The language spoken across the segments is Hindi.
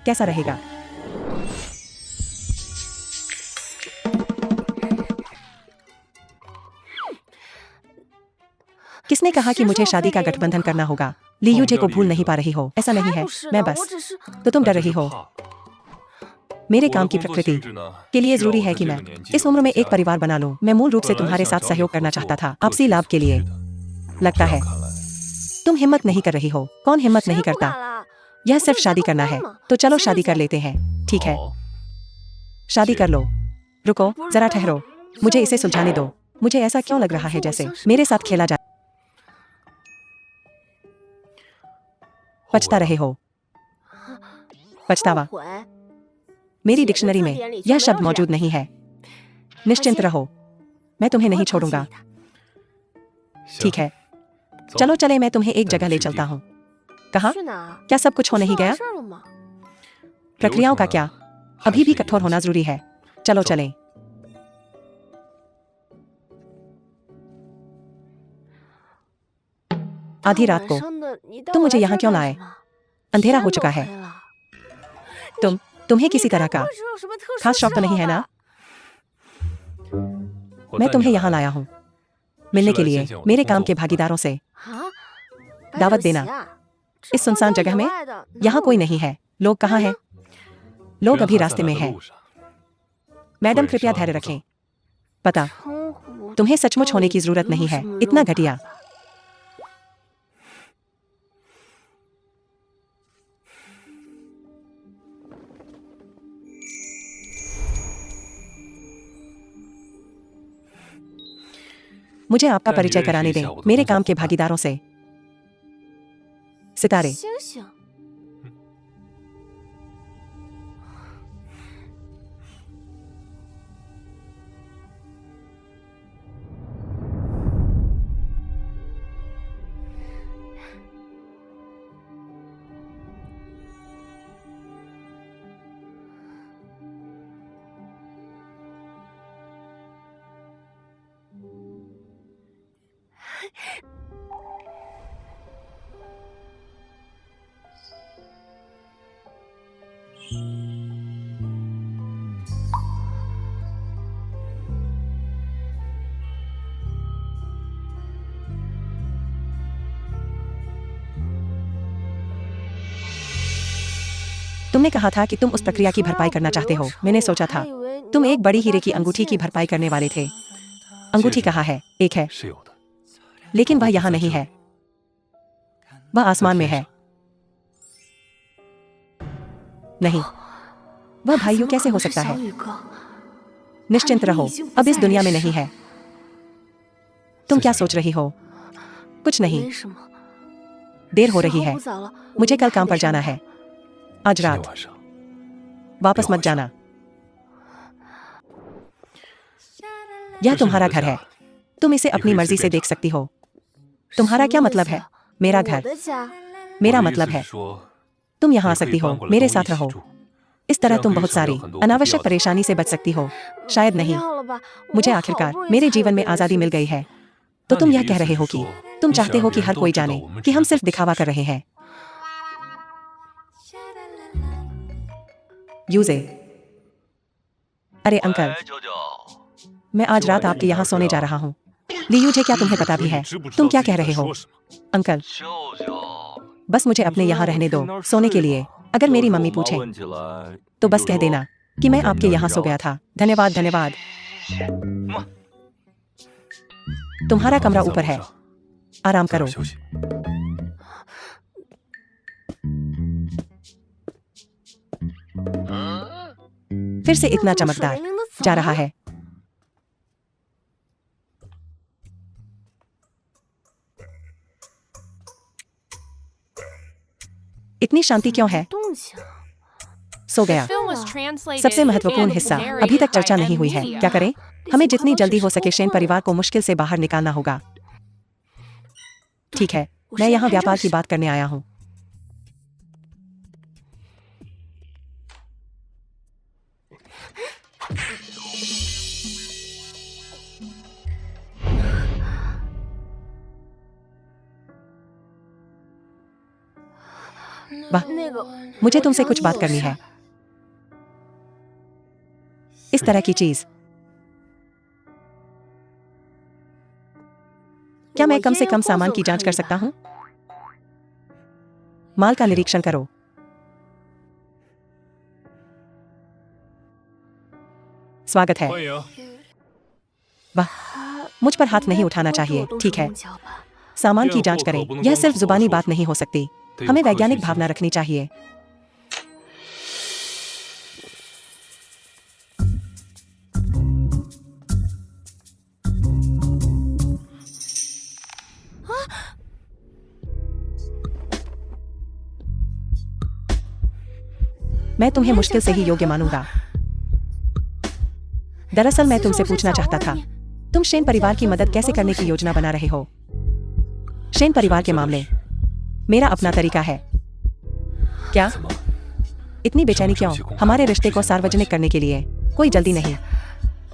कैसा रहेगा? किसने कहा कि मुझे शादी का गठबंधन करना होगा? लियुजे को भूल नहीं पा रही हो? ऐसा नहीं है, मैं बस। तो तुम डर रही हो? मेरे काम की प्रकृति के लिए जरूरी है कि मैं इस उम्र में एक परिवार बना लूं। मैं मूल रूप से तुम्हारे साथ सहयोग करना चाहता था, आपसी लाभ के लिए। लगता है तुम हिम्मत नहीं कर रही हो। कौन हिम्मत नहीं करता? यह सिर्फ शादी करना है, तो चलो शादी कर लेते हैं। ठीक है, शादी कर लो। रुको, जरा ठहरो, मुझे इसे सुलझाने दो। मुझे ऐसा क्यों लग रहा है जैसे मेरे साथ खेला जा। पछता रहे हो? पछतावा? मेरी डिक्शनरी में यह शब्द मौजूद नहीं है। निश्चिंत रहो, मैं तुम्हें नहीं छोड़ूंगा। ठीक है, चलो चले, मैं तुम्हें एक जगह ले चलता हूँ। कहाँ? क्या सब कुछ हो नहीं गया? प्रक्रियाओं का क्या? अभी भी कठोर होना जरूरी है। चलो चलें। आधी रात को तुम मुझे यहाँ क्यों लाए? अंधेरा हो चुका है। तुम्हें किसी तरह का खास शौक तो नहीं है ना? मैं तुम्हें यहाँ लाया हूँ मिलने के लिए, मेरे काम के भागीदारों से दावत देना। इस सुनसान जगह में यहाँ कोई नहीं है। लोग कहाँ हैं? लोग अभी रास्ते में हैं। मैडम कृपया धैर्य रखें। पता, तुम्हें सचमुच होने की जरूरत नहीं है। इतना घटिया। मुझे आपका परिचय कराने दें, मेरे काम के भागीदारों से। सितारे। तुमने कहा था कि तुम उस प्रक्रिया की भरपाई करना चाहते हो। मैंने सोचा था तुम एक बड़ी हीरे की अंगूठी की भरपाई करने वाले थे। अंगूठी कहाँ है? एक है, लेकिन वह यहाँ नहीं है। वह आसमान में है। नहीं, वह भाइयों कैसे हो सकता है? निश्चिंत रहो, अब इस दुनिया में नहीं है। तुम क्या सोच रही हो? कुछ नहीं। देर हो रही है, मुझे कल काम पर जाना है। आज रात वापस मत जाना। यह तुम्हारा घर है, तुम इसे अपनी मर्जी से देख सकती हो। तुम्हारा क्या मतलब है? मेरा घर। मेरा मतलब है तुम यहाँ आ सकती हो, मेरे साथ रहो। इस तरह तुम बहुत सारी अनावश्यक परेशानी से बच सकती हो। शायद नहीं। मुझे आखिरकार मेरे जीवन में आजादी मिल गई है। तो तुम यह कह रहे हो कि तुम चाहते हो कि हर कोई जाने कि हम सिर्फ दिखावा कर रहे हैं। यूजे। अरे अंकल, मैं आज रात आपके यहाँ सोने जा रहा हूँ। लियूजे, क्या तुम्हें पता भी है तुम क्या कह रहे हो? अंकल, बस मुझे अपने यहाँ रहने दो सोने के लिए। अगर मेरी मम्मी पूछे तो बस कह देना कि मैं आपके यहाँ सो गया था। धन्यवाद, धन्यवाद। तुम्हारा कमरा ऊपर है, आराम करो। फिर से इतना चमकदार जा रहा है। इतनी शांति क्यों है? सो गया। सबसे महत्वपूर्ण हिस्सा अभी तक चर्चा नहीं हुई है। क्या करें? हमें जितनी जल्दी हो सके शेन परिवार को मुश्किल से बाहर निकालना होगा। ठीक है, मैं यहाँ व्यापार की बात करने आया हूँ। वाह, मुझे तुमसे कुछ बात करनी है। इस तरह की चीज। क्या मैं कम से कम सामान की जांच कर सकता हूं? माल का निरीक्षण करो। स्वागत है। वाह, मुझ पर हाथ नहीं उठाना चाहिए, ठीक है। सामान की जांच करें। यह सिर्फ जुबानी बात नहीं हो सकती, हमें वैज्ञानिक भावना रखनी चाहिए। मैं तुम्हें मुश्किल से ही योग्य मानूंगा। दरअसल मैं तुमसे पूछना चाहता था, तुम शेन परिवार की मदद कैसे करने की योजना बना रहे हो? शेन परिवार के मामले मेरा अपना तरीका है। क्या? इतनी बेचैनी क्यों? हमारे रिश्ते को सार्वजनिक करने के लिए कोई जल्दी नहीं।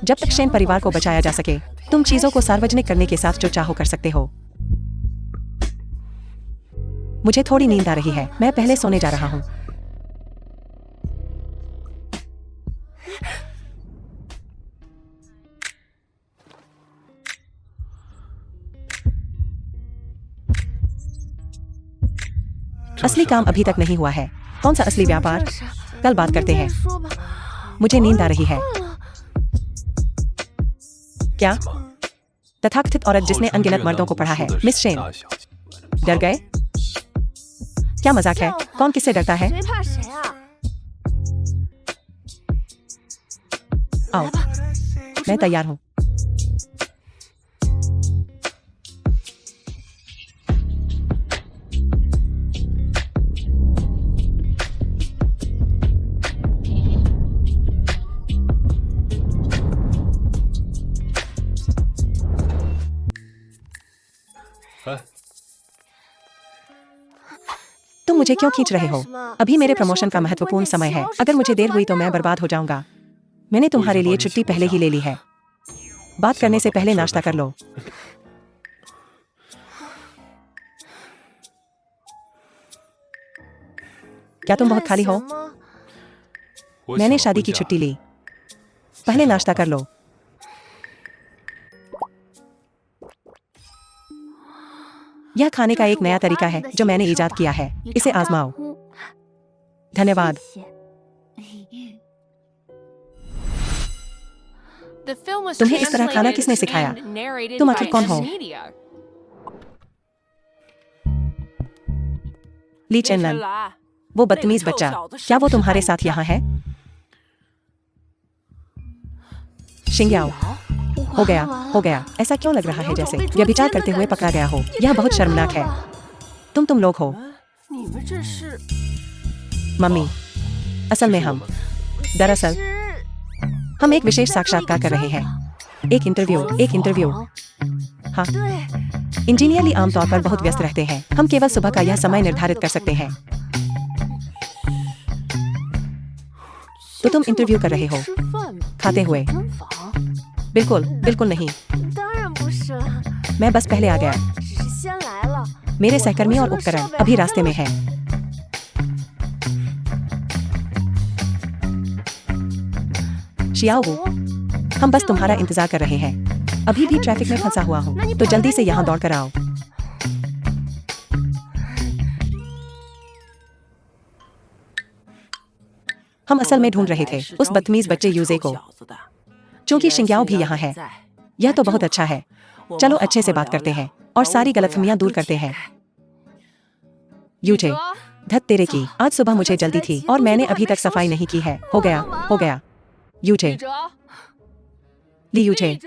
जब तक शेन परिवार को बचाया जा सके, तुम चीजों को सार्वजनिक करने के साथ जो चाहो कर सकते हो। मुझे थोड़ी नींद आ रही है, मैं पहले सोने जा रहा हूं। असली काम अभी तक नहीं हुआ है। कौन सा असली व्यापार? कल बात करते हैं। मुझे नींद आ रही है। क्या? तथाकथित औरत जिसने अनगिनत मर्दों को पढ़ा है, मिस शेन। डर गए? क्या मजाक है? कौन किससे डरता है? आओ, मैं तैयार हूं। तुम मुझे क्यों खींच रहे हो? अभी मेरे प्रमोशन का महत्वपूर्ण समय है। अगर मुझे देर हुई तो मैं बर्बाद हो जाऊंगा। मैंने तुम्हारे लिए छुट्टी पहले ही ले ली है। बात करने से पहले नाश्ता कर लो। क्या तुम बहुत खाली हो? मैंने शादी की छुट्टी ली। पहले नाश्ता कर लो। यह खाने का एक नया तरीका है जो मैंने इजाद किया है। इसे आजमाओ। धन्यवाद। तुम्हें इस तरह खाना किसने सिखाया? तुम आखिर कौन हो? ली चेनलन, वो बदतमीज बच्चा, क्या वो तुम्हारे साथ यहाँ है? शिंग्याओ, हो गया। ऐसा क्यों लग रहा है जैसे व्यभिचार करते हुए पकड़ा गया हो? यह बहुत शर्मनाक है। तुम लोग हो। मम्मी, असल में दरअसल हम एक विशेष साक्षात्कार कर रहे हैं। एक इंटरव्यू। हाँ, इंजीनियरली आमतौर पर बहुत व्यस्त रहते हैं। हम केवल सुबह का यह समय निर्धारित कर सकते हैं। तो तुम इंटरव्यू कर रहे हो खाते हुए? बिल्कुल नहीं। मैं बस पहले आ गया। मेरे सहकर्मी और उपकरण अभी रास्ते में हैं। शियाओ, हम बस तुम्हारा इंतजार कर रहे हैं। अभी भी ट्रैफिक में फंसा हुआ हूँ, तो जल्दी से यहाँ दौड़ कर आओ। हम असल में ढूंढ रहे थे उस बदतमीज बच्चे यूजे को। चूंकि शिंग्याओ भी यहाँ है, यह तो बहुत अच्छा है। चलो अच्छे से बात करते हैं और सारी गलतफहमियां दूर करते हैं। यूजे, धत तेरे की, आज सुबह मुझे जल्दी थी और मैंने अभी तक सफाई नहीं की है। हो गया। यूजे, ली यूजे,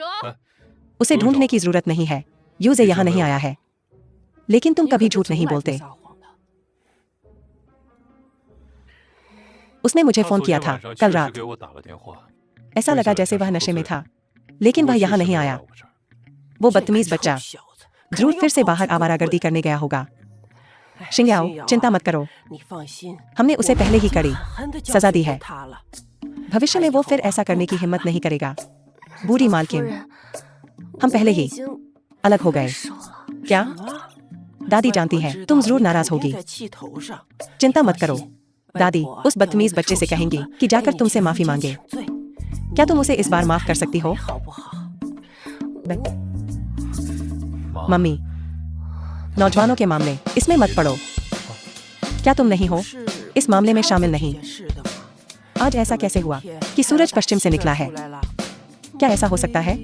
उसे ढूंढने की जरूरत नहीं है। यूजे यहाँ नहीं आया है। लेकिन तुम कभी झूठ नहीं बोलते। उसने मुझे फोन किया था कल रात। ऐसा लगा जैसे वह नशे में था, लेकिन वह यहाँ नहीं आया। वो बदतमीज बच्चा जरूर फिर से बाहर आवारागर्दी करने गया होगा। शिंग्याओ, चिंता मत करो, हमने उसे पहले ही कड़ी सजा दी है। भविष्य में वो फिर ऐसा करने की हिम्मत नहीं करेगा। बूढ़ी मालकिन, हम पहले ही अलग हो गए। क्या? दादी जानती है तुम जरूर नाराज होगी। चिंता मत करो। दादी उस बदतमीज बच्चे से कहेंगी कि जाकर तुमसे माफी मांगे। क्या तुम उसे इस बार माफ कर सकती हो? मम्मी, नौजवानों के मामले इसमें मत पड़ो। क्या तुम नहीं हो इस मामले में शामिल? नहीं। आज ऐसा कैसे हुआ कि सूरज पश्चिम से निकला है? क्या ऐसा हो सकता है?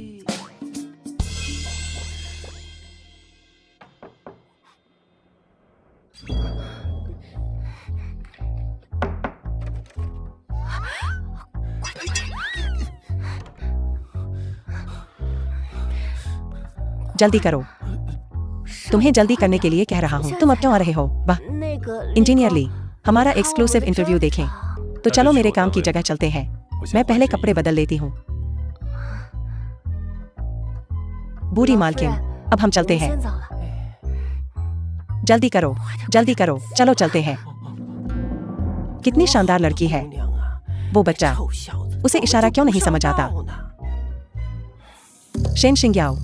जल्दी करो। तुम्हें जल्दी करने के लिए कह रहा हूँ। तुम अब क्यों आ रहे हो? वाह, इंजीनियर ली, हमारा एक्सक्लूसिव इंटरव्यू देखें। तो चलो मेरे काम की जगह चलते हैं। मैं पहले कपड़े बदल लेती हूँ। बूढ़ी मालकिन, अब हम चलते हैं। जल्दी करो, जल्दी करो, चलो चलते हैं। कितनी शानदार लड़की है वो बच्चा। उसे इशारा क्यों नहीं समझ आता? शेन शिंग्याओ,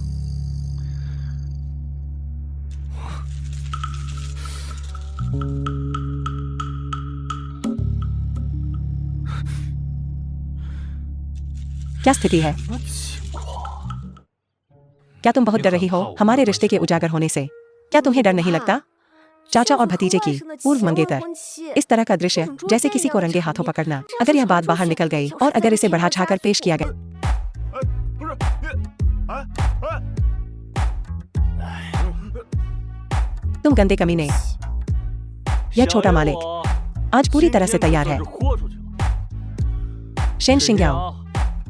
क्या स्थिति है? क्या तुम बहुत डर रही हो हमारे रिश्ते के उजागर होने से? क्या तुम्हें डर नहीं लगता? चाचा और भतीजे की पूर्व मंगेतर, इस तरह का दृश्य जैसे किसी को रंगे हाथों पकड़ना। अगर यह बात बाहर निकल गई और अगर इसे बढ़ा चढ़ाकर पेश किया गया, तुम गंदे कमीने। यह छोटा मालिक आज पूरी तरह से तैयार है। शेन शिंग्याओ,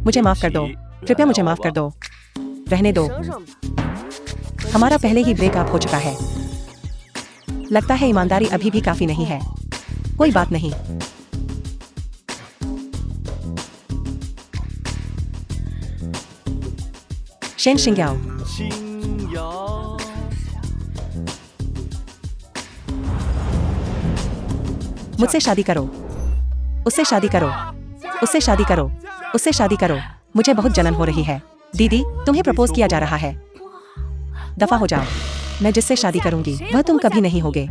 मुझे माफ कर दो, कृपया मुझे माफ कर दो। रहने दो, हमारा पहले ही ब्रेकअप हो चुका है। लगता है ईमानदारी अभी भी काफी नहीं है। कोई बात नहीं। शेन शिंग्याओ, मुझसे शादी करो, उससे शादी करो, उससे शादी करो, उससे शादी करो। मुझे बहुत जलन हो रही है। दीदी, तुम्हें प्रपोज किया जा रहा है। दफा हो जाओ। मैं जिससे शादी करूंगी वह तुम कभी नहीं होगे।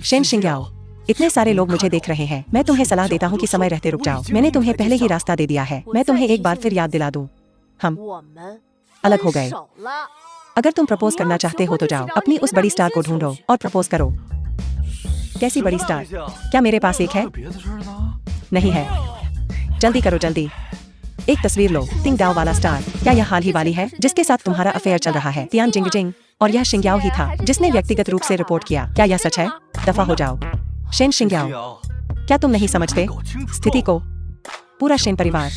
शेन शिंग्याओ, इतने सारे लोग मुझे देख रहे हैं। मैं तुम्हें सलाह देता हूँ कि समय रहते रुक जाओ। मैंने तुम्हें पहले ही रास्ता दे दिया है। मैं तुम्हें एक बार फिर याद दिला दूं, हम अलग हो गए। अगर तुम प्रपोज करना चाहते हो तो जाओ, अपनी उस बड़ी स्टार को ढूंढो और प्रपोज करो। कैसी बड़ी स्टार? क्या मेरे पास एक है? नहीं है। जल्दी करो, जल्दी। एक तस्वीर लो। तिंग डाओ वाला स्टार। क्या यह हाल ही वाली है जिसके साथ तुम्हारा अफेयर चल रहा है? Tian Jingjing. और यह शिंग्याओ ही था जिसने व्यक्तिगत रूप से रिपोर्ट किया। क्या यह सच है? दफा हो जाओ। शेन शिंग्याओ, क्या तुम नहीं समझते स्थिति को? पूरा शेन परिवार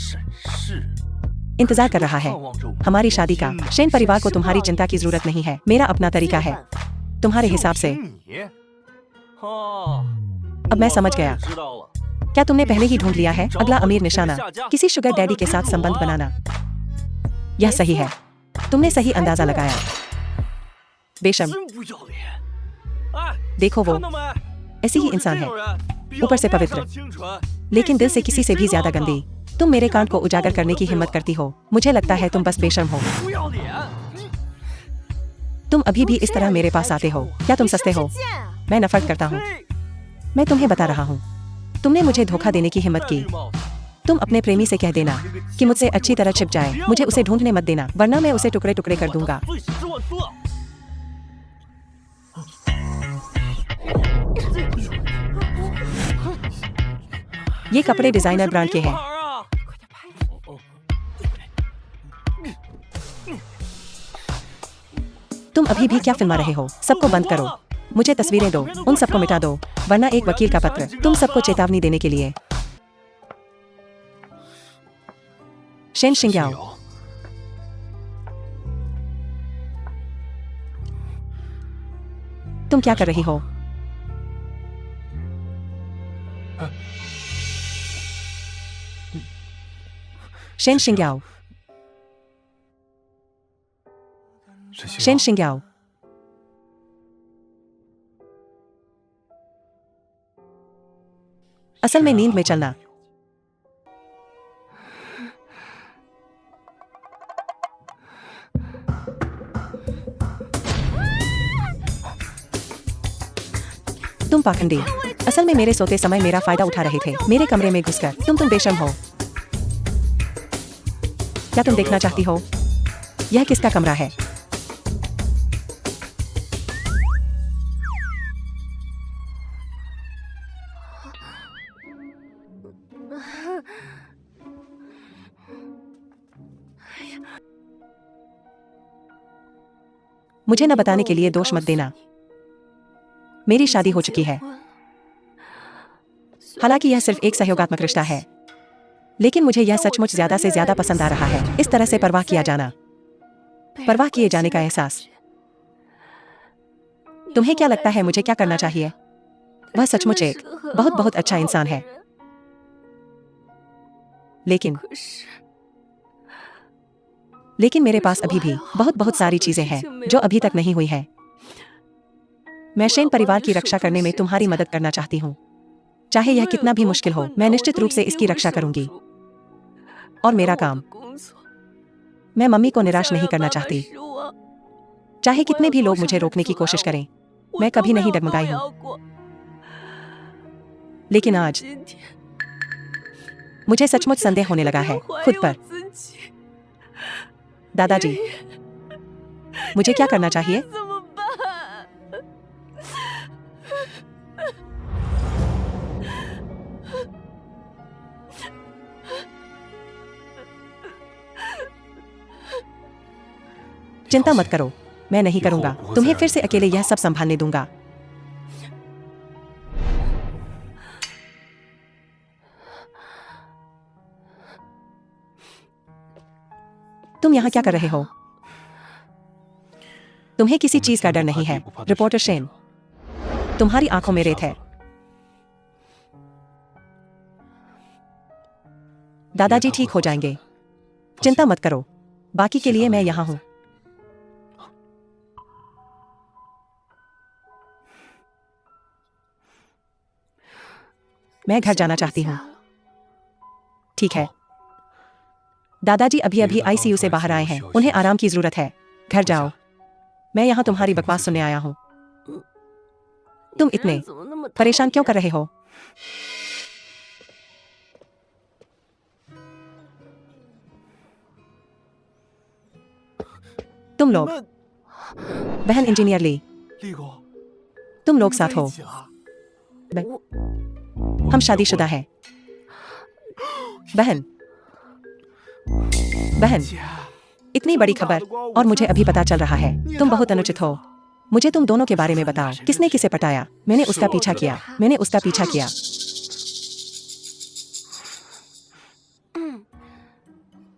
इंतजार कर रहा है हमारी शादी का। शेन परिवार को तुम्हारी चिंता की जरूरत नहीं है। मेरा अपना तरीका है। तुम्हारे हिसाब से। अब मैं समझ गया। क्या तुमने पहले ही ढूंढ लिया है अगला अमीर निशाना? किसी शुगर डैडी के साथ संबंध बनाना। यह सही है। तुमने सही अंदाजा लगाया। बेशम, देखो वो ऐसी ही इंसान है, ऊपर से पवित्र लेकिन दिल से किसी से भी ज्यादा गंदी। तुम मेरे कांड को उजागर करने की हिम्मत करती हो। मुझे लगता है तुम बस बेशर्म हो। तुम अभी भी इस तरह मेरे पास आते हो। क्या तुम सस्ते हो? मैं नफरत करता हूँ। मैं तुम्हें बता रहा हूँ, तुमने मुझे धोखा देने की हिम्मत की। तुम अपने प्रेमी से कह देना कि मुझसे अच्छी तरह छिप जाए। मुझे उसे ढूंढने मत देना, वरना मैं उसे टुकड़े टुकड़े कर दूंगा। ये कपड़े डिजाइनर ब्रांड के हैं। तुम अभी भी क्या फिल्मा रहे हो? सबको बंद करो। मुझे तस्वीरें दो। उन सबको मिटा दो, वरना एक वकील का पत्र तुम सबको चेतावनी देने के लिए। शेन शिंग्याओ, तुम क्या कर रही हो? शेन शिंग्याओ, शेन शिंग्याओ, असल में नींद में चलना। तुम पाखंडी। असल में मेरे सोते समय मेरा फायदा उठा रहे थे। मेरे कमरे में घुसकर तुम बेशर्म हो। क्या तुम देखना चाहती हो? यह किसका कमरा है? मुझे न बताने के लिए दोष मत देना। मेरी शादी हो चुकी है। हालांकि यह सिर्फ एक सहयोगात्मक रिश्ता है, लेकिन मुझे यह सचमुच ज्यादा से ज्यादा पसंद आ रहा है। इस तरह से परवाह किया जाना, परवाह किए जाने का एहसास। तुम्हें क्या लगता है मुझे क्या करना चाहिए? वह सचमुच एक बहुत बहुत अच्छा इंसान है, लेकिन मेरे पास अभी भी बहुत बहुत सारी चीजें हैं जो अभी तक नहीं हुई है। मैं शेन परिवार की रक्षा करने में तुम्हारी मदद करना चाहती हूँ। चाहे यह कितना भी मुश्किल हो, मैं निश्चित रूप से इसकी रक्षा करूंगी। और मेरा काम, मैं मम्मी को निराश नहीं करना चाहती। चाहे कितने भी लोग मुझे रोकने की कोशिश करें, मैं कभी नहीं डगमगाई हूं। लेकिन आज मुझे सचमुच संदेह होने लगा है खुद पर। दादाजी, मुझे क्या करना चाहिए? चिंता मत करो, मैं नहीं करूंगा। तुम्हें फिर से अकेले यह सब संभालने दूंगा। तुम यहाँ क्या कर रहे हो? तुम्हें किसी चीज का डर नहीं है, रिपोर्टर शेन। तुम्हारी आंखों में रेत है। दादाजी ठीक हो जाएंगे, चिंता मत करो। बाकी के लिए मैं यहाँ हूँ। मैं घर जाना चाहती हूँ। ठीक है। दादाजी अभी अभी आईसीयू से बाहर आए हैं, उन्हें आराम की जरूरत है। घर जाओ। मैं यहाँ तुम्हारी बकवास सुनने आया हूँ। तुम इतने परेशान क्यों कर रहे हो? तुम लोग, बहन इंजीनियर ली, तुम लोग साथ हो। हम शादीशुदा हैं। बहन, इतनी बड़ी खबर, और मुझे अभी पता चल रहा है। तुम बहुत अनुचित हो। मुझे तुम दोनों के बारे में बताओ। किसने किसे पटाया? मैंने उसका पीछा किया।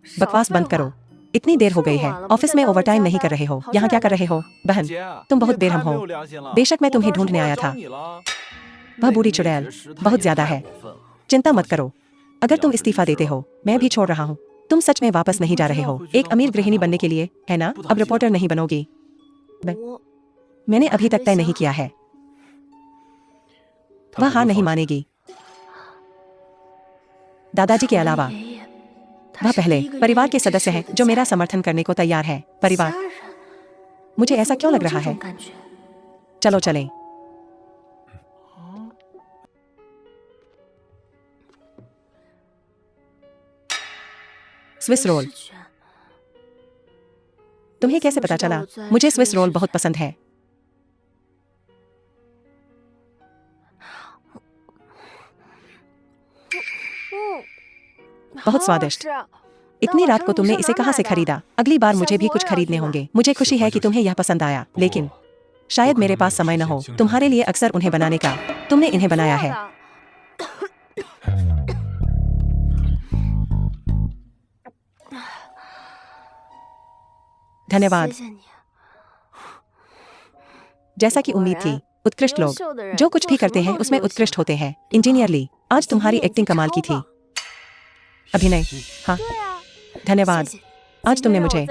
बकवास बंद करो। इतनी देर हो गई है। ऑफिस में ओवरटाइम नहीं कर रहे हो। यहाँ क्या कर रहे हो? बहन, तुम बहुत बेरहम हो। बेशक मैं तुम्हें ढूंढने आया था। वह बूढ़ी चुड़ैल बहुत ज्यादा है। चिंता मत करो। अगर तुम इस्तीफा देते हो, मैं भी छोड़ रहा हूँ। तुम सच में वापस नहीं जा रहे हो एक अमीर गृहिणी बनने के लिए, है ना? अब रिपोर्टर नहीं बनोगी। मैंने अभी तक तय नहीं किया है। वह हार नहीं मानेगी। दादाजी के अलावा वह पहले परिवार के सदस्य हैं जो मेरा समर्थन करने को तैयार है। परिवार, मुझे ऐसा क्यों लग रहा है? चलो चलें। Swiss roll. तुम्हें कैसे पता चला? मुझे स्विस रोल बहुत पसंद है। बहुत स्वादिष्ट। इतनी रात को तुमने इसे कहाँ से खरीदा? अगली बार मुझे भी कुछ खरीदने होंगे। मुझे खुशी है कि तुम्हें यह पसंद आया, लेकिन शायद मेरे पास समय न हो तुम्हारे लिए अक्सर उन्हें बनाने का। तुमने इन्हें बनाया है। धन्यवाद। जैसा कि उम्मीद थी, उत्कृष्ट लोग जो कुछ भी करते हैं उसमें उत्कृष्ट होते हैं। इंजीनियर ली, आज तुम्हारी एक्टिंग कमाल की थी। अभिनय, हाँ, धन्यवाद। आज तुमने मुझे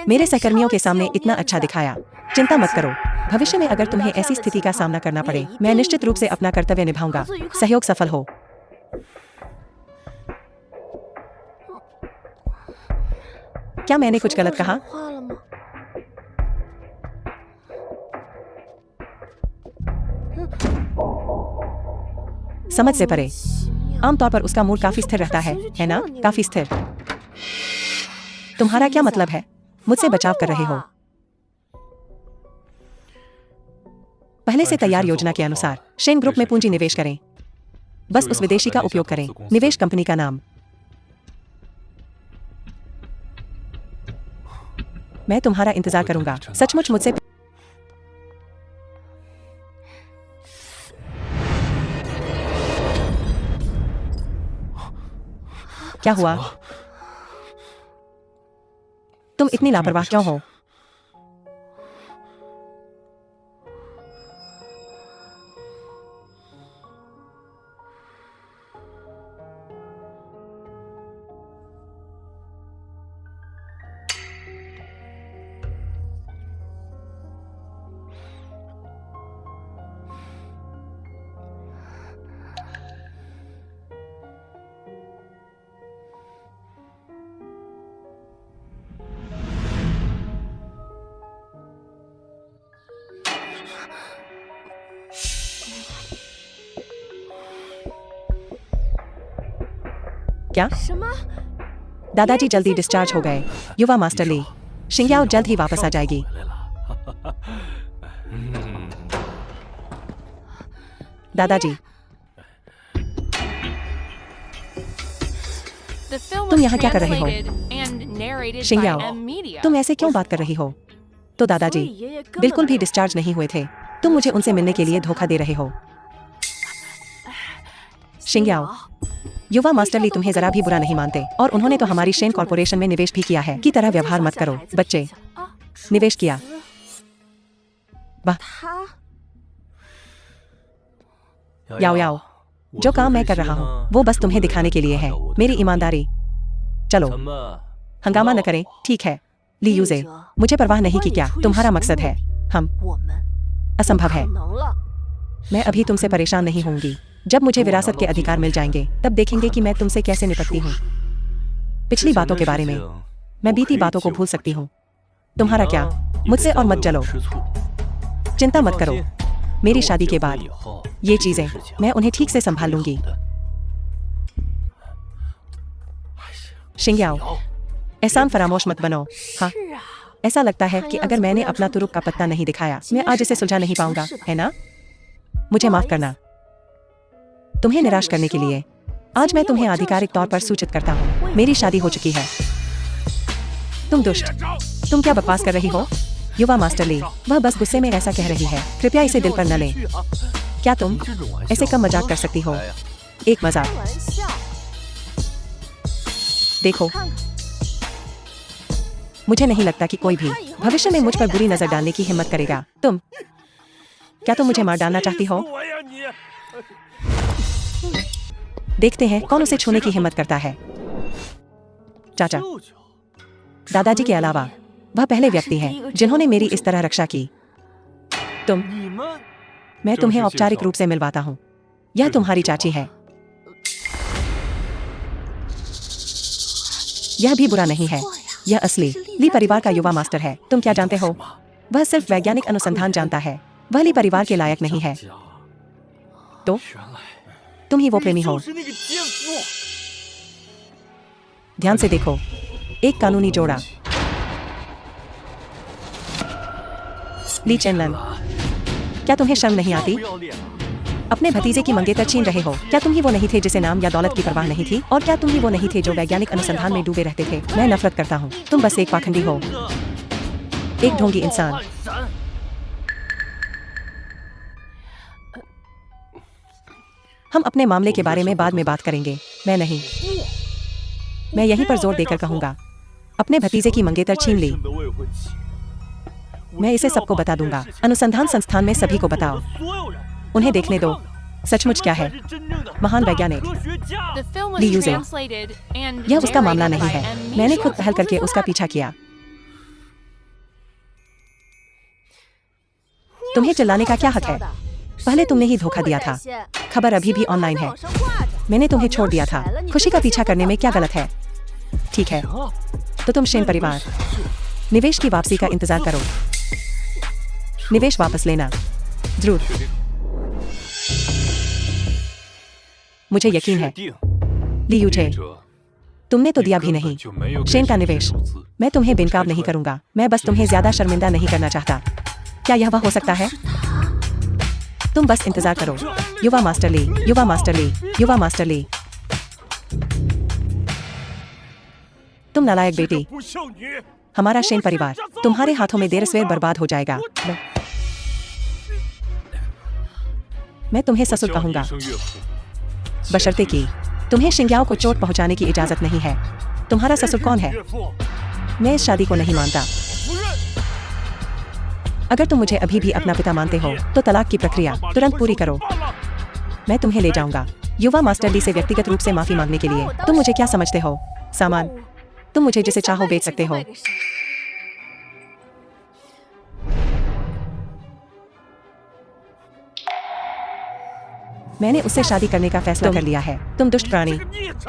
मेरे सहकर्मियों के सामने इतना अच्छा दिखाया। चिंता मत करो, भविष्य में अगर तुम्हें ऐसी स्थिति का सामना करना पड़े, मैं निश्चित रूप से अपना कर्तव्य निभाऊंगा। सहयोग सफल हो। क्या मैंने कुछ गलत कहा? समझ से परे। आमतौर पर उसका मूड काफी स्थिर रहता है ना? काफी स्थिर। तुम्हारा क्या मतलब है? मुझसे बचाव कर रहे हो? पहले से तैयार योजना के अनुसार शेन ग्रुप में पूंजी निवेश करें। बस उस विदेशी का उपयोग करें। निवेश कंपनी का नाम। मैं तुम्हारा इंतजार करूंगा। सचमुच मुझसे क्या हुआ? तुम इतनी लापरवाह क्यों हो? क्या? दादाजी जल्दी डिस्चार्ज हो गए। युवा मास्टर ली, शिंग्याओ जल्द ही वापस आ जाएगी। दादाजी, तुम यहाँ क्या कर रहे हो? शिंग्याओ, तुम ऐसे क्यों बात कर रही हो? तो दादाजी बिल्कुल भी डिस्चार्ज नहीं हुए थे। तुम मुझे उनसे मिलने के लिए धोखा दे रहे हो। शिंग्याओ, युवा मास्टर ली तुम्हें जरा भी बुरा नहीं मानते और उन्होंने तो हमारी शेन कॉर्पोरेशन में निवेश भी किया है। की तरह व्यवहार मत करो बच्चे। निवेश किया? वाह। याओ याओ, जो काम मैं कर रहा हूँ वो बस तुम्हें दिखाने के लिए है मेरी ईमानदारी। चलो हंगामा न करें, ठीक है? ली यूजे, मुझे परवाह नहीं कि क्या तुम्हारा मकसद है। हम असंभव है। मैं अभी तुमसे परेशान नहीं होंगी। जब मुझे विरासत के अधिकार मिल जाएंगे तब देखेंगे कि मैं तुमसे कैसे निपटती हूँ। पिछली बातों के बारे में मैं बीती बातों को भूल सकती हूँ। तुम्हारा क्या? मुझसे और मत जलो। चिंता मत करो, मेरी शादी के बाद ये चीजें मैं उन्हें ठीक से संभाल लूंगी। शिंग्याओ, एहसान फरामोश मत बनो। हाँ, ऐसा लगता है कि अगर मैंने अपना तुरुप का पत्ता नहीं दिखाया मैं आज इसे सुलझा नहीं पाऊंगा, है ना? मुझे माफ करना तुम्हें निराश करने के लिए। आज मैं तुम्हें आधिकारिक तौर पर सूचित करता हूँ, मेरी शादी हो चुकी है। तुम दुष्ट, तुम क्या बकवास कर रही हो? युवा मास्टर ली, वह बस गुस्से में ऐसा कह रही है। कृपया इसे दिल पर न ले। क्या तुम ऐसे कम मजाक कर सकती हो? एक मजाक। देखो, मुझे नहीं लगता कि कोई भी भविष्य में मुझ पर बुरी नजर डालने की हिम्मत करेगा। क्या तुम मुझे मार डालना चाहती हो? देखते हैं कौन उसे छूने की हिम्मत करता है। चाचा, दादाजी के अलावा वह पहले व्यक्ति हैं जिन्होंने मेरी इस तरह रक्षा की। मैं तुम्हें औपचारिक रूप से मिलवाता हूँ। यह तुम्हारी चाची है। यह भी बुरा नहीं है। यह असली ली परिवार का युवा मास्टर है। तुम क्या जानते हो? वह सिर्फ वैज्ञानिक अनुसंधान जानता है। वह ली परिवार के लायक नहीं है। तो तुम ही वो प्रेमी हो। ध्यान से देखो, एक कानूनी जोड़ा। ली चेनलन, क्या तुम्हें शर्म नहीं आती? अपने भतीजे की मंगेतर छीन रहे हो। क्या तुम ही वो नहीं थे जिसे नाम या दौलत की परवाह नहीं थी? और क्या तुम ही वो नहीं थे जो वैज्ञानिक अनुसंधान में डूबे रहते थे? मैं नफरत करता हूँ। तुम बस एक पाखंडी हो, एक ढोंगी इंसान। हम अपने मामले के बारे में बाद में बात करेंगे। मैं नहीं। मैं यहीं पर जोर देकर कहूंगा, अपने भतीजे की मंगेतर छीन ली। मैं इसे सबको बता दूंगा। अनुसंधान संस्थान में सभी को बताओ। उन्हें देखने दो सचमुच क्या है। महान वैज्ञानिक ली यूजे, यह उसका मामला नहीं है। मैंने खुद पहल करके उसका पीछा किया। तुम्हें चिल्लाने का क्या हक है? पहले तुमने ही धोखा दिया था। खबर अभी भी ऑनलाइन है। मैंने तुम्हें छोड़ दिया था। खुशी का पीछा करने में क्या गलत है? ठीक है, तो तुम शेन परिवार निवेश की वापसी का इंतजार करो। निवेश वापस लेना जरूर। मुझे यकीन है। ली यूचे, तुमने तो दिया भी नहीं। शेन का निवेश, मैं तुम्हें बेनकाब नहीं करूंगा। मैं बस तुम्हें ज्यादा शर्मिंदा नहीं करना चाहता। क्या यह वह हो सकता है? तुम बस इंतजार करो। युवा मास्टर ली, युवा मास्टर ली, युवा मास्टर ली। तुम नालायक बेटी, हमारा शेन परिवार तुम्हारे हाथों में देर सवेर बर्बाद हो जाएगा। मैं तुम्हें ससुर कहूंगा, बशर्ते कि तुम्हें शिंग्याओ को चोट पहुंचाने की इजाजत नहीं है। तुम्हारा ससुर कौन है? मैं इस शादी को नहीं मानता। अगर तुम मुझे अभी भी अपना पिता मानते हो तो तलाक की प्रक्रिया तुरंत पूरी करो। मैं तुम्हें ले जाऊंगा युवा मास्टर ली से व्यक्तिगत रूप से माफी मांगने के लिए। तुम मुझे क्या समझते हो? सामान। तुम मुझे जिसे चाहो बेच सकते हो। मैंने उससे शादी करने का फैसला कर लिया है। तुम दुष्ट प्राणी,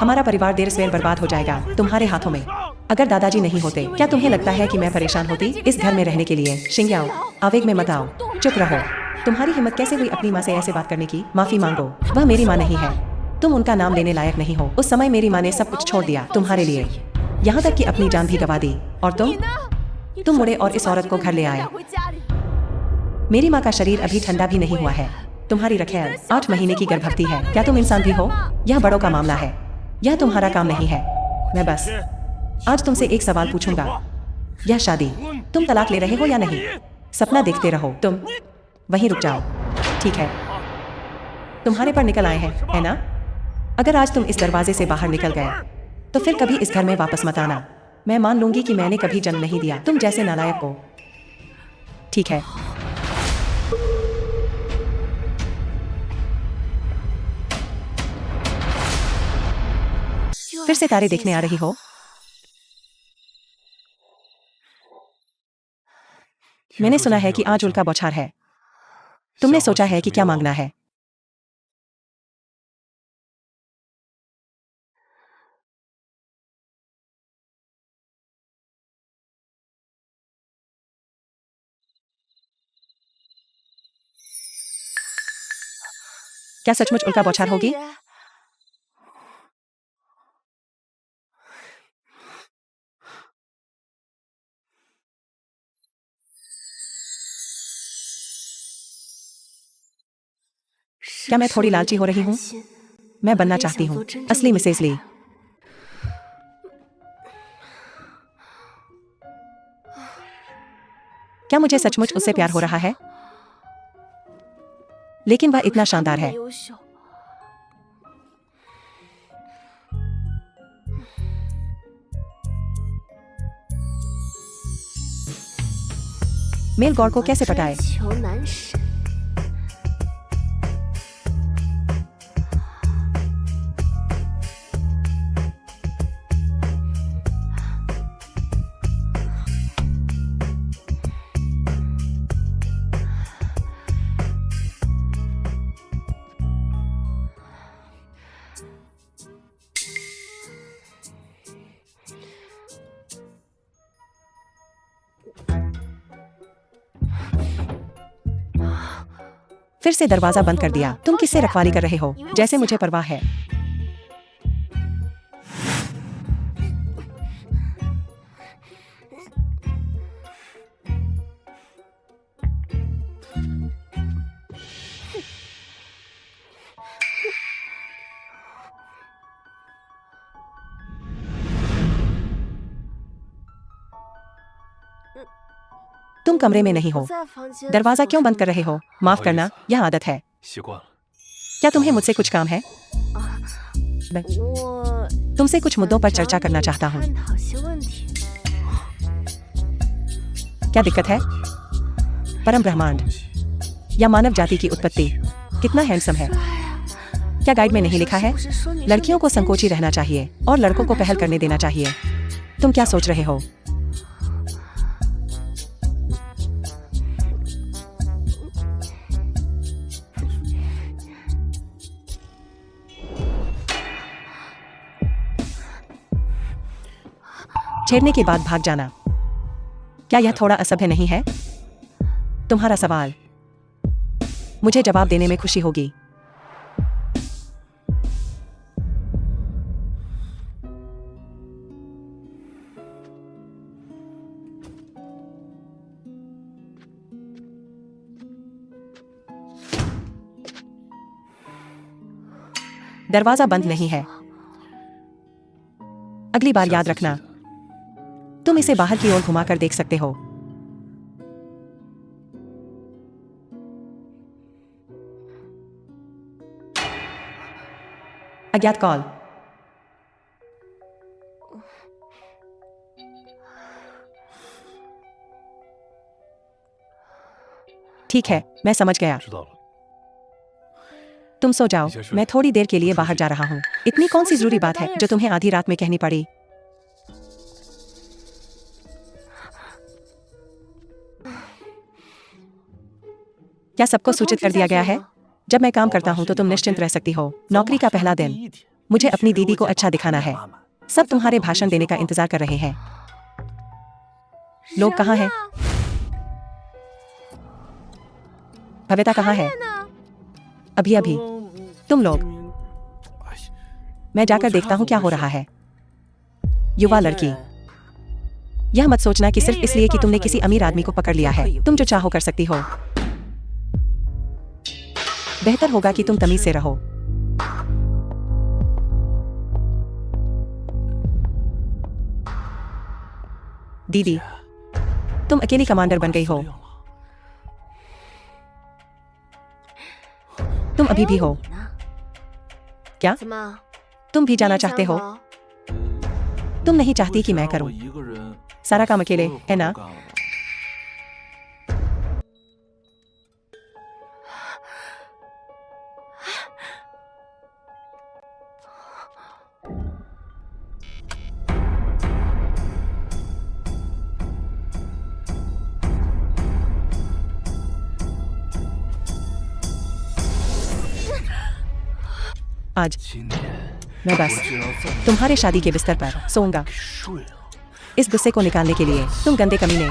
हमारा परिवार देर सवेर बर्बाद हो जाएगा तुम्हारे हाथों में। अगर दादाजी नहीं होते, क्या तुम्हें लगता है कि मैं परेशान होती इस घर में रहने के लिए? शिंग्याओ, आवेग में मत आओ, चुप रहो। तुम्हारी हिम्मत कैसे हुई अपनी माँ से ऐसे बात करने की? माफी मांगो, वह मेरी माँ नहीं है। तुम उनका नाम लेने लायक नहीं हो। उस समय मेरी माँ ने सब कुछ छोड़ दिया तुम्हारे लिए, यहाँ तक कि अपनी जान भी गंवा दी। और तुम मुड़े और इस औरत को घर ले आए। मेरी माँ का शरीर अभी ठंडा भी नहीं हुआ है। तुम्हारी रखेल 8 महीने की गर्भवती है। क्या तुम इंसान भी हो? यह बड़ों का मामला है, यह तुम्हारा काम नहीं है। मैं बस आज तुमसे एक सवाल पूछूंगा। यह शादी, तुम तलाक ले रहे हो या नहीं? सपना देखते रहो। तुम वहीं रुक जाओ, ठीक है? तुम्हारे पर निकल आए हैं, है ना? अगर आज तुम इस दरवाजे से बाहर निकल गए तो फिर कभी इस घर में वापस मत आना। मैं मान लूंगी कि मैंने कभी जन्म नहीं दिया तुम जैसे नालायक को। ठीक है? फिर से तारे देखने आ रही हो? मैंने सुना है कि आज उल्का बौछार है। तुमने सोचा है कि क्या मांगना है? क्या सचमुच उल्का बौछार होगी? क्या मैं थोड़ी लालची हो रही हूँ? मैं बनना चाहती हूँ असली मिसेज ली। क्या मुझे सचमुच उससे प्यार हो रहा है? लेकिन वह इतना शानदार है। मेल गौर को कैसे पटाए? फिर से दरवाजा बंद कर दिया। तुम किससे रखवाली कर रहे हो? जैसे मुझे परवाह है। तुम कमरे में नहीं हो, दरवाजा क्यों बंद कर रहे हो? माफ करना, यह आदत है। क्या तुम्हें मुझसे कुछ काम है? मैं तुमसे कुछ मुद्दों पर चर्चा करना चाहता हूँ। क्या दिक्कत है? परम ब्रह्मांड या मानव जाति की उत्पत्ति कितना हैंडसम है। क्या गाइड में नहीं लिखा है? लड़कियों को संकोची रहना चाहिए और लड़कों को पहल करने देना चाहिए। तुम क्या सोच रहे हो? छेड़ने के बाद भाग जाना, क्या यह थोड़ा असभ्य नहीं है? तुम्हारा सवाल मुझे जवाब देने में खुशी होगी। दरवाजा बंद नहीं है। अगली बार याद रखना, तुम इसे बाहर की ओर घुमाकर देख सकते हो। अज्ञात कॉल। ठीक है, मैं समझ गया। तुम सो जाओ, मैं थोड़ी देर के लिए बाहर जा रहा हूँ। इतनी कौन सी जरूरी बात है जो तुम्हें आधी रात में कहनी पड़ी? क्या सबको सूचित कर दिया गया है? जब मैं काम करता हूँ तो तुम निश्चिंत रह सकती हो। नौकरी का पहला दिन, मुझे अपनी दीदी को अच्छा दिखाना है। सब तुम्हारे भाषण देने का इंतजार कर रहे हैं। लोग कहाँ हैं? भव्यता कहाँ है? अभी अभी। तुम लोग। मैं जाकर देखता हूँ क्या हो रहा है। युवा लड़की, यह मत सोचना कि सिर्फ इसलिए कि तुमने किसी अमीर आदमी को पकड़ लिया है तुम जो चाहो कर सकती हो। बेहतर होगा कि तुम तमीज से रहो। दीदी, तुम अकेली कमांडर बन गई हो। तुम अभी भी हो क्या? तुम भी जाना चाहते हो? तुम नहीं चाहती कि मैं करूं सारा काम अकेले, है ना? आज मैं बस तुम्हारे शादी के बिस्तर पर सोऊंगा। इस गुस्से को निकालने के लिए तुम गंदे कमीने।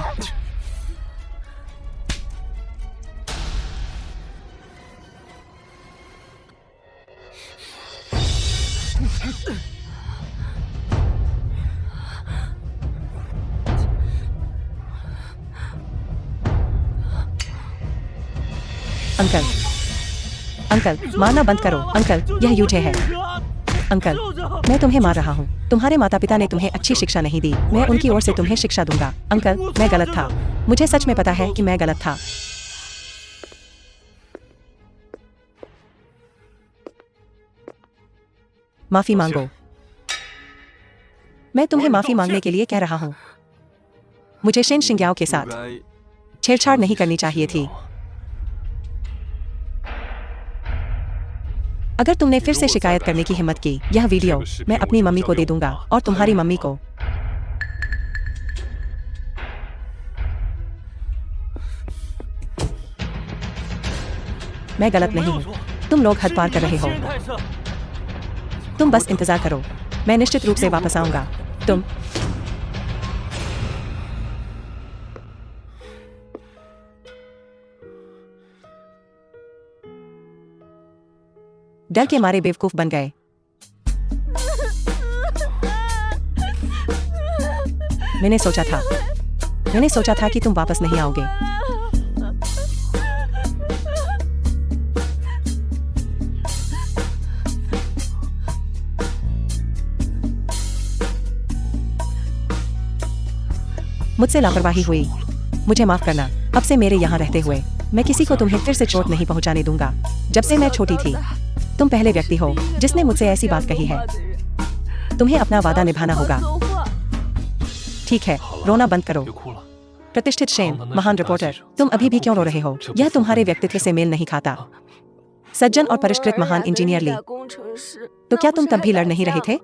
अंकल, अंकल, मारना बंद करो। अंकल, यह यूजे है। अंकल, मैं तुम्हें मार रहा हूँ। तुम्हारे माता पिता ने तुम्हें अच्छी शिक्षा नहीं दी। मैं उनकी ओर से तुम्हें शिक्षा दूंगा। अंकल, मैं गलत था। मुझे सच में पता है कि मैं गलत था। माफी मांगो। मैं तुम्हें माफी मांगने के लिए कह रहा हूँ। मुझे शिन शिंग्याओ के साथ छेड़छाड़ नहीं करनी चाहिए थी। अगर तुमने फिर से शिकायत करने की हिम्मत की, यह वीडियो मैं अपनी मम्मी को दे दूंगा और तुम्हारी मम्मी को। मैं गलत नहीं हूं। तुम लोग हद पार कर रहे हो। तुम बस इंतजार करो, मैं निश्चित रूप से वापस आऊंगा। तुम डर के मारे बेवकूफ बन गए। मैंने सोचा था कि तुम वापस नहीं आओगे। मुझसे लापरवाही हुई, मुझे माफ करना। अब से मेरे यहाँ रहते हुए मैं किसी को तुम्हें फिर से चोट नहीं पहुँचाने दूंगा। जब से मैं छोटी थी, तुम पहले व्यक्ति हो जिसने मुझसे ऐसी बात कही है। तुम्हें अपना वादा निभाना होगा। ठीक है, रोना बंद करो। प्रतिष्ठित शेन, महान रिपोर्टर, तुम अभी भी क्यों रो रहे हो? यह तुम्हारे व्यक्तित्व से मेल नहीं खाता। सज्जन और परिष्कृत महान इंजीनियर ली, तो क्या तुम तब भी लड़ नहीं रहे थे?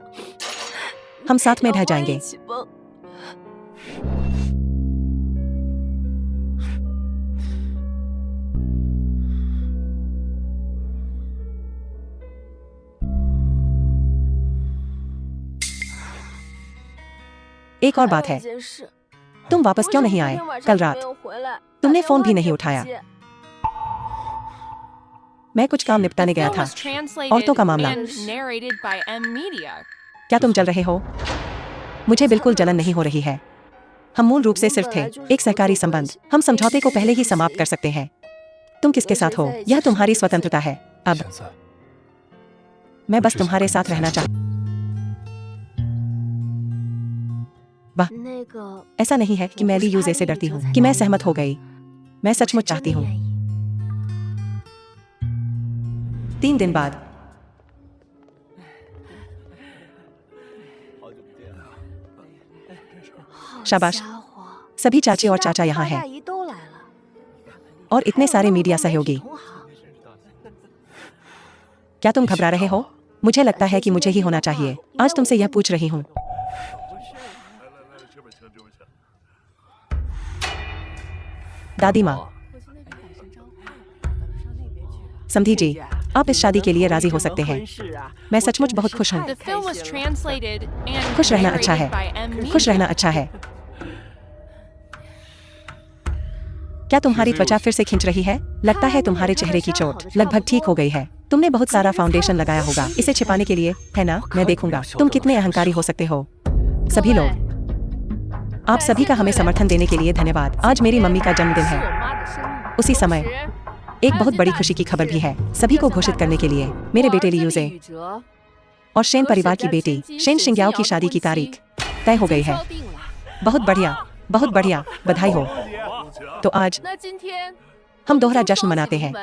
हम साथ में ढह जाएंगे। एक और बात है, तुम वापस क्यों नहीं आए? कल रात तुमने फोन भी नहीं उठाया। मैं कुछ काम निपटाने गया था। औरतों का मामला। क्या तुम जल रहे हो? मुझे बिल्कुल जलन नहीं हो रही है। हम मूल रूप से सिर्फ थे एक सहकारी संबंध। हम समझौते को पहले ही समाप्त कर सकते हैं। तुम किसके साथ हो, यह तुम्हारी स्वतंत्रता है। अब मैं बस तुम्हारे साथ रहना चाहती। वाह, ऐसा नहीं है कि मैं ली यूजे से डरती हूँ कि मैं सहमत हो गई। मैं सचमुच चाहती हूँ। 3 दिन बाद। शाबाश, सभी चाचे और चाचा यहाँ हैं और इतने सारे मीडिया सहयोगी। क्या तुम घबरा रहे हो? मुझे लगता है कि मुझे ही होना चाहिए। आज तुमसे यह पूछ रही हूँ। दादी माँ, समधी जी, आप इस शादी के लिए राजी हो सकते हैं। मैं सचमुच बहुत खुश हूँ। The film was translated and खुश रहना अच्छा है। narrated by M. खुश रहना अच्छा है। क्या तुम्हारी त्वचा फिर से खिंच रही है? लगता है तुम्हारे चेहरे की चोट लगभग ठीक हो गई है। तुमने बहुत सारा फाउंडेशन लगाया होगा इसे छिपाने के लिए, है ना? मैं देखूंगा तुम कितने अहंकारी हो सकते हो। सभी लोग, आप सभी का हमें समर्थन देने के लिए धन्यवाद। आज मेरी मम्मी का जन्मदिन है। उसी समय एक बहुत बड़ी खुशी की खबर भी है सभी को घोषित करने के लिए। मेरे बेटे ली यूजे और शेन परिवार की बेटी शेन शिंग्याओ की शादी की तारीख तय हो गई है। बहुत बढ़िया, बहुत बढ़िया, बधाई हो। तो आज हम दोहरा जश्न मनाते हैं।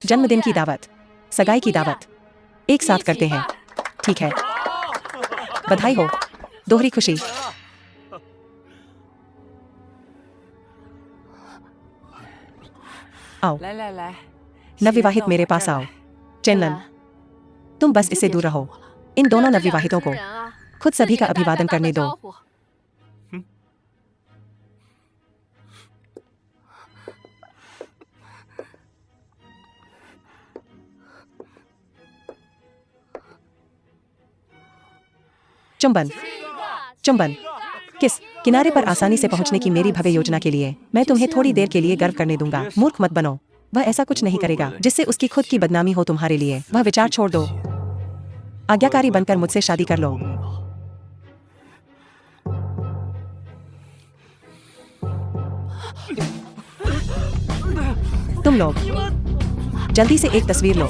जन्मदिन की दावत, सगाई की दावत एक साथ करते हैं। ठीक है, बधाई हो। दोहरी खुशी। आओ, नवविवाहित मेरे पास आओ। चेनलन, तुम बस इससे दूर रहो। इन दोनों नवविवाहितों को खुद सभी का अभिवादन करने दो। चुंबन, चुंबन, किस किनारे पर आसानी से पहुंचने की मेरी भव्य योजना के लिए मैं तुम्हें थोड़ी देर के लिए गर्व करने दूंगा। मूर्ख मत बनो। वह ऐसा कुछ नहीं करेगा जिससे उसकी खुद की बदनामी हो तुम्हारे लिए। वह विचार छोड़ दो। आज्ञाकारी बनकर मुझसे शादी कर लो। तुम लोग जल्दी से एक तस्वीर लो।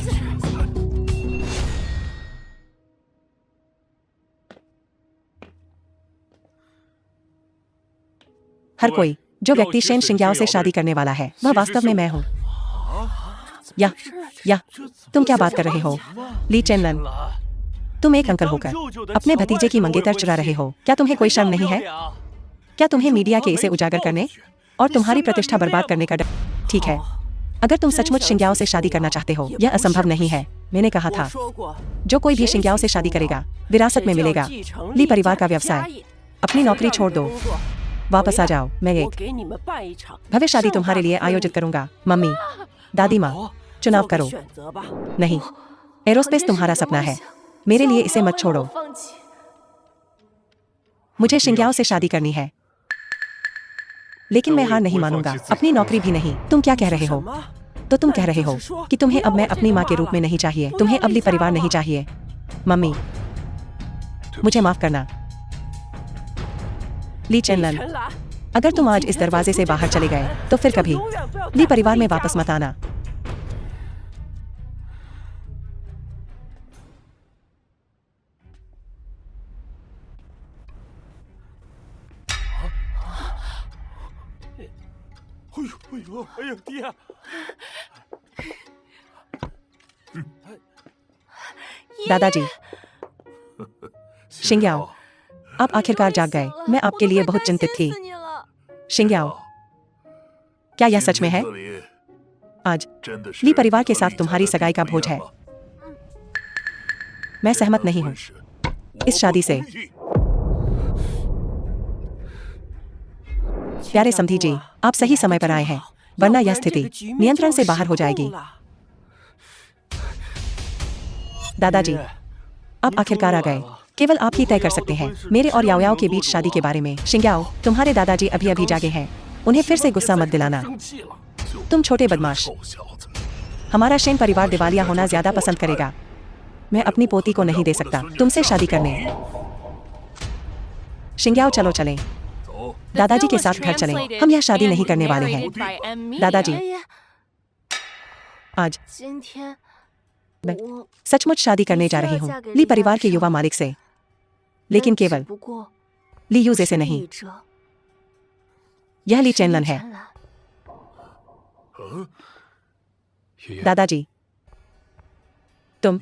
हर कोई जो व्यक्ति शेन शिंग्याओ से शादी करने वाला है वह वास्तव में मैं हूँ। या तुम क्या बात कर रहे हो? ली चेनलन, तुम एक अंकल होकर अपने भतीजे की मंगेतर चुरा रहे हो। क्या तुम्हें कोई शर्म नहीं है? क्या तुम्हें मीडिया के इसे उजागर करने और तुम्हारी प्रतिष्ठा बर्बाद करने का डर? ठीक है, अगर तुम सचमुच शिंग्याओ से शादी करना चाहते हो, यह असंभव नहीं है। मैंने कहा था जो कोई भी शिंग्याओ से शादी करेगा विरासत में मिलेगा। ली परिवार का व्यवसाय। अपनी नौकरी छोड़ दो, वापस आ जाओ। मैं एक भव्य शादी तुम्हारे लिए आयोजित करूंगा। मम्मी, दादी माँ, चुनाव करो। नहीं, एरोस्पेस तुम्हारा सपना है। मेरे लिए इसे मत छोड़ो। मुझे शिंग्याओ से शादी करनी है, लेकिन मैं हार नहीं मानूंगा, अपनी नौकरी भी नहीं। तुम क्या कह रहे हो? तो तुम कह रहे हो कि तुम्हें अब मैं अपनी माँ के रूप में नहीं चाहिए, तुम्हें अब ली परिवार नहीं चाहिए। मम्मी, मुझे माफ करना। ली चेनलन, अगर तुम आज इस दरवाजे से बाहर चले गए तो फिर कभी ली परिवार में वापस मत आना। दादाजी, शिंग्याओ, आप आखिरकार जाग गए। मैं आपके लिए बहुत चिंतित थी। शिंग्याओ, क्या यह सच में है? आज ली परिवार के साथ तुम्हारी सगाई का भोज है। मैं सहमत नहीं हूँ इस शादी से। प्यारे समधी जी, आप सही समय पर आए हैं, वरना यह स्थिति नियंत्रण से बाहर हो जाएगी। दादाजी, आप आखिरकार आ गए। केवल आप ही तय कर सकते हैं मेरे और याओयाओ के बीच शादी के बारे में। शिंग्याओ, तुम्हारे दादाजी अभी अभी जागे हैं, उन्हें फिर से गुस्सा मत दिलाना। तुम छोटे बदमाश। हमारा शेन परिवार दिवालिया होना ज्यादा पसंद करेगा। मैं अपनी पोती को नहीं दे सकता तुमसे शादी करने। शिंग्याओ, चलो चलें। दादाजी के साथ घर चलें। हम यह शादी नहीं करने वाले हैं। दादाजी, आज मैं सचमुच शादी करने जा रही हूँ ली परिवार के युवा मालिक से, लेकिन केवल ली यूजे से नहीं। यह ली चेनलन है। दादाजी, तुम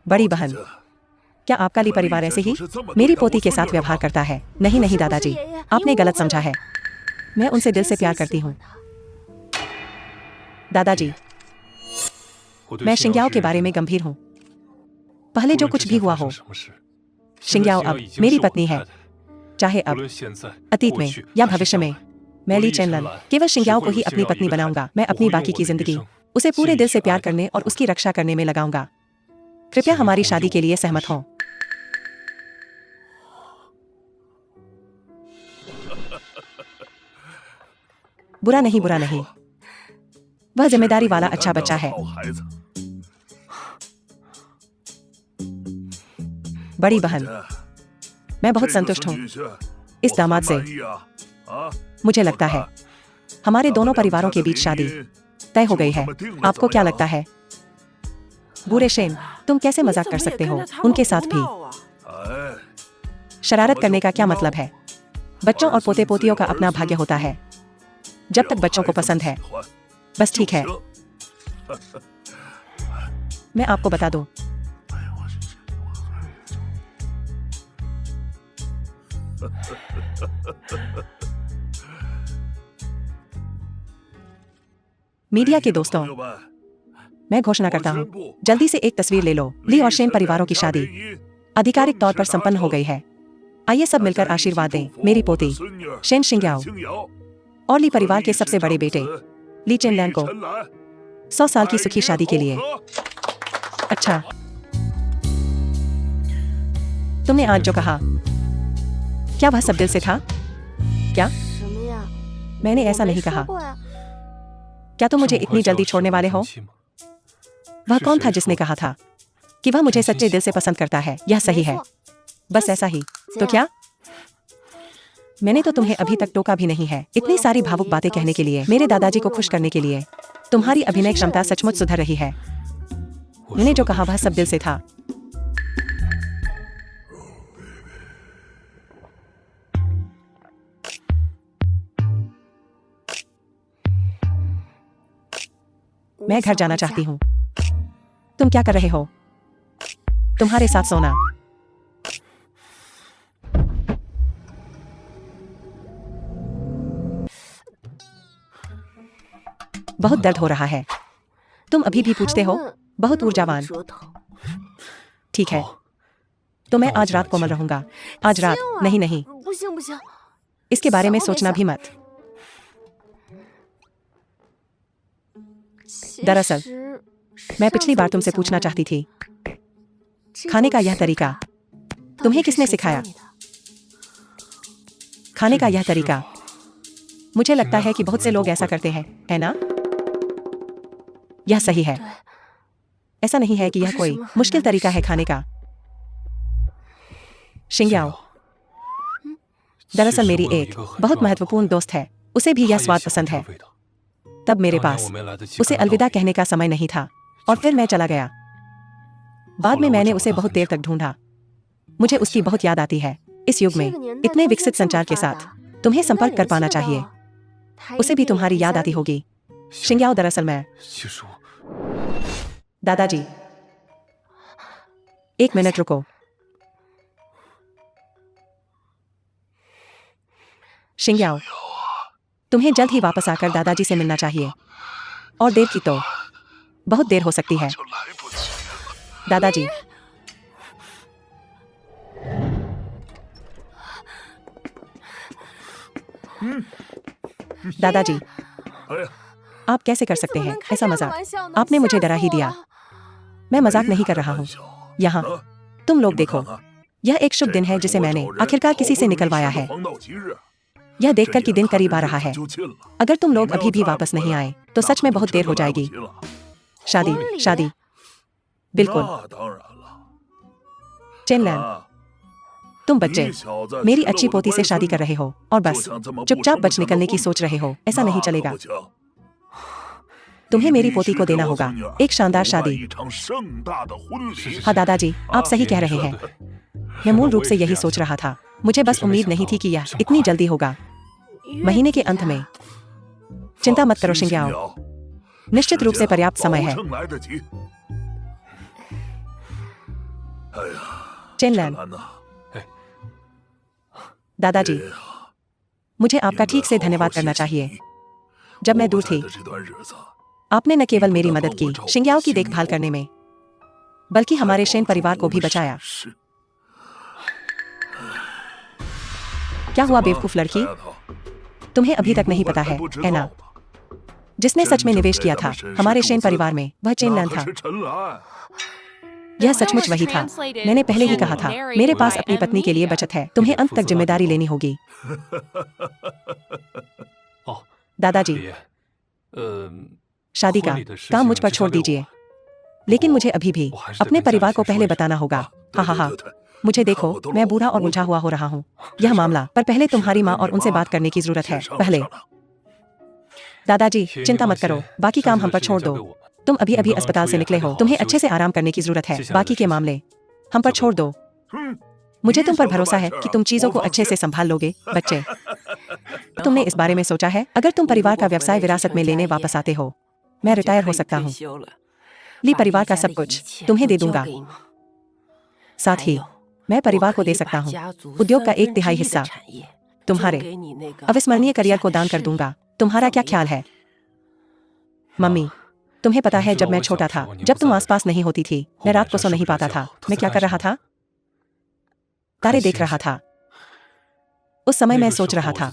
बड़ी बहन, क्या आपका ली परिवार ऐसे ही मेरी पोती के साथ व्यवहार करता है? नहीं नहीं दादाजी, आपने गलत समझा है। मैं उनसे दिल से प्यार करती हूँ। दादाजी, मैं शिंग्याओ के बारे में गंभीर हूँ। पहले जो कुछ भी हुआ हो, शिंग्याओ अब मेरी पत्नी है। चाहे अब अतीत में या भविष्य में, मैं ली चेनलन केवल शिंग्याओ को ही अपनी पत्नी बनाऊंगा। मैं अपनी बाकी की जिंदगी उसे पूरे दिल से प्यार करने और उसकी रक्षा करने में लगाऊंगा। कृपया हमारी शादी के लिए सहमत हों। बुरा नहीं, बुरा नहीं, वह जिम्मेदारी वाला अच्छा बच्चा है। बड़ी बहन, मैं बहुत संतुष्ट हूँ इस दामाद से। मुझे लगता है हमारे दोनों परिवारों के बीच शादी तय हो गई है। आपको क्या लगता है? बुरे शेन, तुम कैसे मजाक कर सकते हो उनके साथ भी? शरारत करने का क्या मतलब है? बच्चों और पोते पोतियों का अपना भाग्य होता है, जब तक बच्चों को पसंद है। बस ठीक है। मैं आपको बता दूं, मीडिया के दोस्तों, मैं घोषणा करता हूं, जल्दी से एक तस्वीर ले लो। ली और शेन परिवारों की शादी आधिकारिक तौर पर संपन्न हो गई है। आइए सब मिलकर आशीर्वाद दें मेरी पोती शेन शिंग्याओ और ली परिवार के सबसे बड़े बेटे ली चेनलैन को 100 साल की सुखी शादी के लिए। अच्छा, तुमने आज जो कहा, क्या वह सब दिल से था? क्या? मैंने ऐसा नहीं कहा। क्या तुम मुझे इतनी जल्दी छोड़ने वाले हो? वह कौन था जिसने कहा था कि वह मुझे सच्चे दिल से पसंद करता है? यह सही है, बस ऐसा ही। तो क्या? मैंने तो तुम्हें अभी तक टोका भी नहीं है इतनी सारी भावुक बातें कहने के लिए, मेरे दादाजी को खुश करने के लिए। तुम्हारी अभिनय क्षमता सचमुच सुधर रही है। मैंने जो कहा वह सब दिल से था। मैं घर जाना चाहती हूँ। तुम क्या कर रहे हो? तुम्हारे साथ सोना। बहुत दर्द हो रहा है। तुम अभी भी पूछते हो? बहुत ऊर्जावान। ठीक है, तो मैं आज रात कोमल रहूंगा। आज रात? नहीं नहीं, इसके बारे में सोचना भी मत। दरअसल मैं पिछली बार तुमसे पूछना चाहती थी, खाने का यह तरीका तुम्हें किसने सिखाया? खाने का यह तरीका, मुझे लगता है कि बहुत से लोग ऐसा करते हैं, है ना? यह सही है। ऐसा नहीं है कि यह कोई मुश्किल तरीका है खाने का। शिंग्याओ दरअसल मेरी एक बहुत महत्वपूर्ण दोस्त है, उसे भी यह स्वाद पसंद है। तब मेरे पास उसे अलविदा कहने का समय नहीं था और फिर मैं चला गया। बाद में मैंने उसे बहुत देर तक ढूंढा। मुझे उसकी बहुत याद आती है। इस युग में इतने विकसित संचार के साथ तुम्हें संपर्क कर पाना चाहिए। उसे भी तुम्हारी याद आती होगी। शिंग्याओ दरअसल मैं दादाजी, एक मिनट रुको। शिंग्याओ, तुम्हें जल्द ही वापस आकर दादाजी से मिलना चाहिए, और देर की तो बहुत देर हो सकती है। दादाजी, दादाजी, आप कैसे कर सकते हैं ऐसा मजाक? आपने मुझे डरा ही दिया। मैं मजाक नहीं कर रहा हूँ। यहाँ तुम लोग देखो, यह एक शुभ दिन है जिसे मैंने आखिरकार किसी से निकलवाया है। यह देखकर कि दिन करीब आ रहा है। अगर तुम लोग अभी भी वापस नहीं आए तो सच में बहुत देर हो जाएगी। शादी, शादी, बिल्कुल। चेनलैन, तुम बच्चे मेरी अच्छी पोती से शादी कर रहे हो और बस चुपचाप बच निकलने की सोच रहे हो। ऐसा नहीं चलेगा। तुम्हें मेरी पोती को देना होगा एक शानदार शादी। हाँ दादाजी, आप सही कह रहे हैं। मैं मूल रूप से यही सोच रहा था। मुझे बस उम्मीद नहीं थी कि यह इतनी जल्दी होगा। महीने के अंत में। चिंता मत करो शिंग्याओ, निश्चित रूप से पर्याप्त समय है। चेनलैन, दादाजी, मुझे आपका ठीक से धन्यवाद करना चाहिए। जब मैं दूर थी, आपने न केवल मेरी मदद की शिंग्याओ की देखभाल करने में, बल्कि हमारे शेन परिवार को भी बचाया। क्या हुआ बेवकूफ लड़की? तुम्हें अभी तक नहीं पता है ना? जिसने सच में निवेश किया था हमारे शेन परिवार में, वह चेनलैन था। यह सचमुच वही था। मैंने पहले ही कहा था, मेरे पास अपनी पत्नी के लिए बचत है। तुम्हें अंत तक जिम्मेदारी लेनी होगी। दादाजी, शादी का काम मुझ पर छोड़ दीजिए, लेकिन मुझे अभी भी अपने परिवार को पहले बताना होगा। हाँ हाँ हाँ, मुझे देखो, मैं बूढ़ा और उलझा हुआ हो रहा हूँ। यह मामला पर पहले तुम्हारी माँ और उनसे बात करने की जरूरत है। पहले दादाजी, चिंता मत करो, बाकी काम हम पर छोड़ दो। तुम अभी अभी अस्पताल से निकले हो, तुम्हें अच्छे से आराम करने की जरूरत है। बाकी के मामले हम पर छोड़ दो। मुझे तुम पर भरोसा है कि तुम चीजों को अच्छे से संभाल लोगे। बच्चे, तुमने इस बारे में सोचा है? अगर तुम परिवार का व्यवसाय विरासत में लेने वापस आते हो, मैं रिटायर हो सकता हूँ। ली परिवार का सब कुछ तुम्हें दे दूंगा। साथ ही मैं परिवार को दे सकता हूँ उद्योग का 1/3 हिस्सा। तुम्हारे अविस्मरणीय करियर को दान कर दूंगा। तुम्हारा क्या ख्याल है? मम्मी, तुम्हें पता है, जब मैं छोटा था, जब तुम आसपास नहीं होती थी, मैं रात को सो नहीं पाता था। मैं क्या कर रहा था? तारे देख रहा था। उस समय मैं सोच रहा था,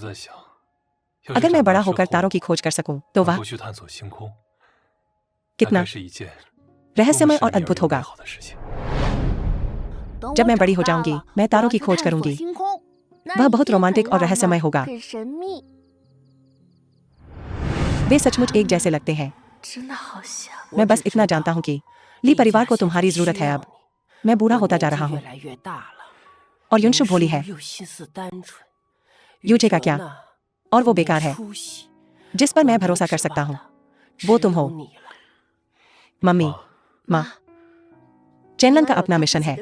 अगर मैं बड़ा होकर तारों की खोज कर सकूं, तो वह कितना रहस्यमय और अद्भुत होगा। जब मैं बड़ी हो जाऊंगी, मैं तारों की खोज करूंगी। वह बहुत रोमांटिक और रहस्यमय होगा। वे सचमुच एक जैसे लगते हैं। मैं बस इतना जानता हूं कि ली परिवार को तुम्हारी जरूरत है। अब मैं बूढ़ा होता जा रहा हूं और युनशु भोली है। यूजे का क्या? और वो बेकार है। जिस पर मैं भरोसा कर सकता हूं वो तुम हो। मम्मी, माँ, चेनलन का अपना मिशन है।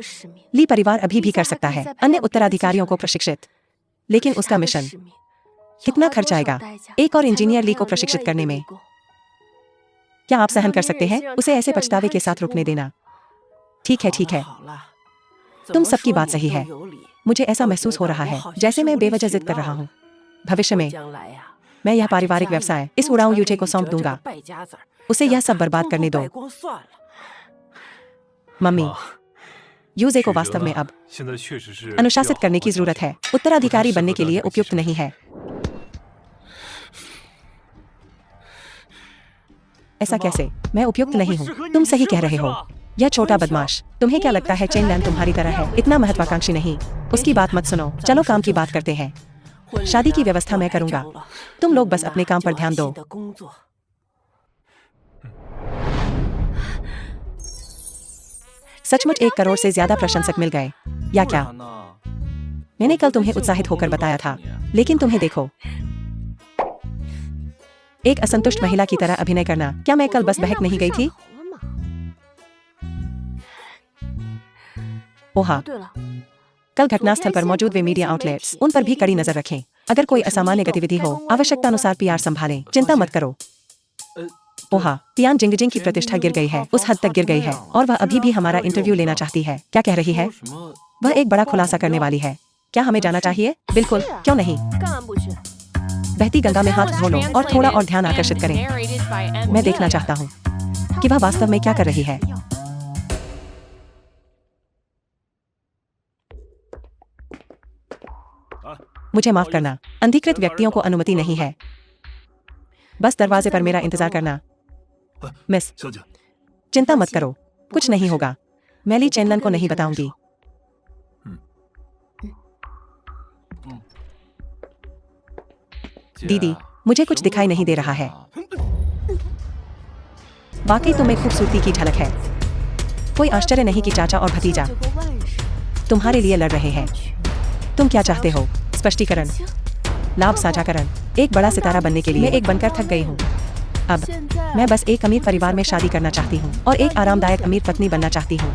ली परिवार अभी भी कर सकता है अन्य उत्तराधिकारियों को प्रशिक्षित, लेकिन उसका मिशन कितना खर्च आएगा एक और इंजीनियर ली को प्रशिक्षित करने में? क्या आप सहन कर सकते हैं उसे ऐसे पछतावे के साथ रुकने देना? ठीक है, ठीक है, तुम सबकी बात सही है। मुझे ऐसा महसूस हो रहा है जैसे मैं बेवजह जिद कर रहा हूँ। भविष्य में मैं यह पारिवारिक व्यवसाय इस उड़ाऊ यूजे को सौंप दूंगा। उसे यह सब बर्बाद करने दो। मम्मी, यूजे को वास्तव में अब अनुशासित करने की जरूरत है। उत्तराधिकारी बनने के लिए उपयुक्त नहीं है। ऐसा कैसे? मैं उपयुक्त नहीं हूँ। तुम सही कह रहे हो। यह छोटा बदमाश। तुम्हें क्या लगता है चेनलैन तुम्हारी तरह है? इतना महत्वाकांक्षी नहीं। उसकी बात मत सुनो। चलो काम की बात करते हैं। शादी की व्यवस्था मैं करूंगा। तुम लोग बस अपने काम पर ध्यान दो। सचमुच 1 करोड़ से ज्यादा प्रशंसक मिल गए, या क्या? मैंने कल तुम्हें उत्साहित होकर बताया था, लेकिन तुम्हें देखो, एक असंतुष्ट महिला की तरह अभिनय करना। क्या मैं कल बस बहक नहीं गई थी? ओहा, कल घटनास्थल पर मौजूद वे मीडिया आउटलेट्स, उन पर भी कड़ी नजर रखें। अगर कोई असामान्य गतिविधि हो, आवश्यकतानुसार पीआर संभालें। चिंता मत करो। ओहा, तियान जिंगजिंग की प्रतिष्ठा गिर गई है, उस हद तक गिर गई है, और वह अभी भी हमारा इंटरव्यू लेना चाहती है। क्या कह रही है? वह एक बड़ा खुलासा करने वाली है। क्या हमें जाना चाहिए? बिल्कुल, क्यों नहीं? बहती गंगा में हाथ धो लो और थोड़ा और ध्यान आकर्षित करें। मैं देखना चाहता हूँ कि वह वास्तव में क्या कर रही है। मुझे माफ करना, अनधिकृत व्यक्तियों को अनुमति नहीं है। बस दरवाजे पर मेरा इंतजार करना। मिस, चिंता मत करो, कुछ नहीं होगा। मैं ली चेनलन को नहीं बताऊंगी। दीदी, मुझे कुछ दिखाई नहीं दे रहा है। वाकई तुम्हें खूबसूरती की झलक है। कोई आश्चर्य नहीं कि चाचा और भतीजा तुम्हारे लिए लड़ रहे हैं। तुम क्या चाहते हो? स्पष्टीकरण, लाभ साझाकरण। एक बड़ा सितारा बनने के लिए मैं एक बनकर थक गई हूँ। अब मैं बस एक अमीर परिवार में शादी करना चाहती हूँ और एक आरामदायक अमीर पत्नी बनना चाहती हूँ,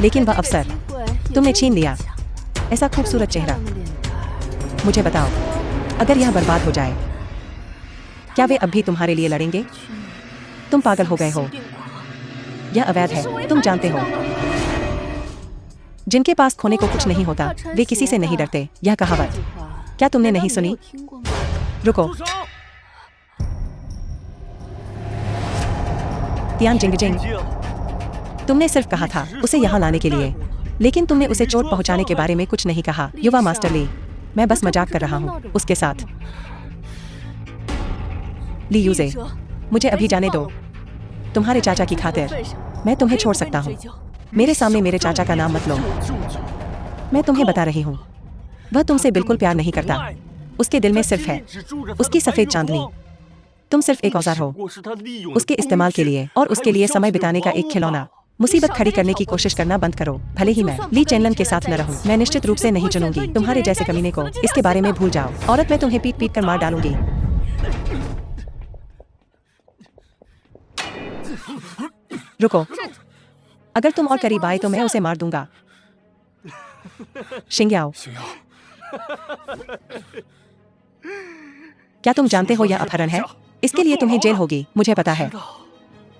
लेकिन वह अवसर तुमने छीन लिया। ऐसा खूबसूरत चेहरा। मुझे बताओ, अगर यह बर्बाद हो जाए, क्या वे अब भी तुम्हारे लिए लड़ेंगे? तुम पागल हो गए हो। यह अवैध है, तुम जानते हो। जिनके पास खोने को कुछ नहीं होता, वे किसी से नहीं डरते। यह कहावत क्या तुमने नहीं सुनी? रुको। तियान जिंगजिंग, तुमने सिर्फ कहा था उसे यहाँ लाने के लिए, लेकिन तुमने उसे चोट पहुँचाने के बारे में कुछ नहीं कहा। युवा मास्टर ली, मैं बस मजाक कर रहा हूँ उसके साथ। ली यूजे, मुझे अभी जाने दो। तुम्हारे चाचा की खातिर मैं तुम्हें छोड़ सकता हूँ। मेरे सामने मेरे चाचा का नाम मत लो। मैं तुम्हें बता रही हूँ, वह तुमसे बिल्कुल प्यार नहीं करता। उसके दिल में सिर्फ है उसकी सफेद चांदनी। तुम सिर्फ एक औजार हो उसके इस्तेमाल के लिए, और उसके लिए समय बिताने का एक खिलौना। मुसीबत खड़ी करने की कोशिश करना बंद करो। भले ही मैं ली चेनलन के साथ न रहूं, मैं निश्चित रूप से नहीं चुनूंगी तुम्हारे जैसे कमीने को। इसके बारे में भूल जाओ। औरत, मैं तुम्हें पीट पीट कर मार डालूंगी। रुको, अगर तुम और करीब आए तो मैं उसे मार दूंगा। शिंग्याओ, क्या तुम जानते हो यह अपहरण है? इसके लिए तुम्हें जेल होगी। मुझे पता है।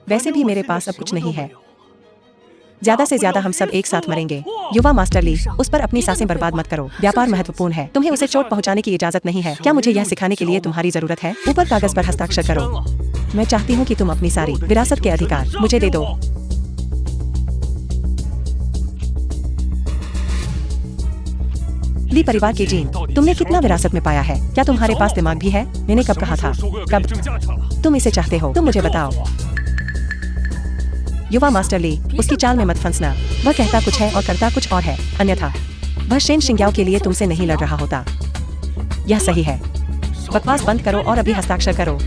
वैसे भी मेरे पास अब कुछ नहीं है। ज्यादा से ज्यादा हम सब एक साथ मरेंगे। युवा मास्टर ली, उस पर अपनी सांसें बर्बाद मत करो। व्यापार महत्वपूर्ण है। तुम्हें उसे चोट पहुंचाने की इजाजत नहीं है। क्या मुझे यह सिखाने के लिए तुम्हारी जरूरत है? ऊपर कागज पर हस्ताक्षर करो। मैं चाहती हूँ कि तुम अपनी सारी विरासत के अधिकार मुझे दे दो। ली परिवार के जीन, तुमने कितना विरासत में पाया है? क्या तुम्हारे पास दिमाग भी है? मैंने कब कहा था? कब तुम इसे चाहते हो? तुम मुझे बताओ। युवा मास्टर ली, उसकी चाल में मत फंसना। वह कहता कुछ है और करता कुछ और है। अन्यथा वह शेन शिंग्याओ के लिए तुमसे नहीं लड़ रहा होता। यह सही है। बकवास बंद करो और अभी हस्ताक्षर करो।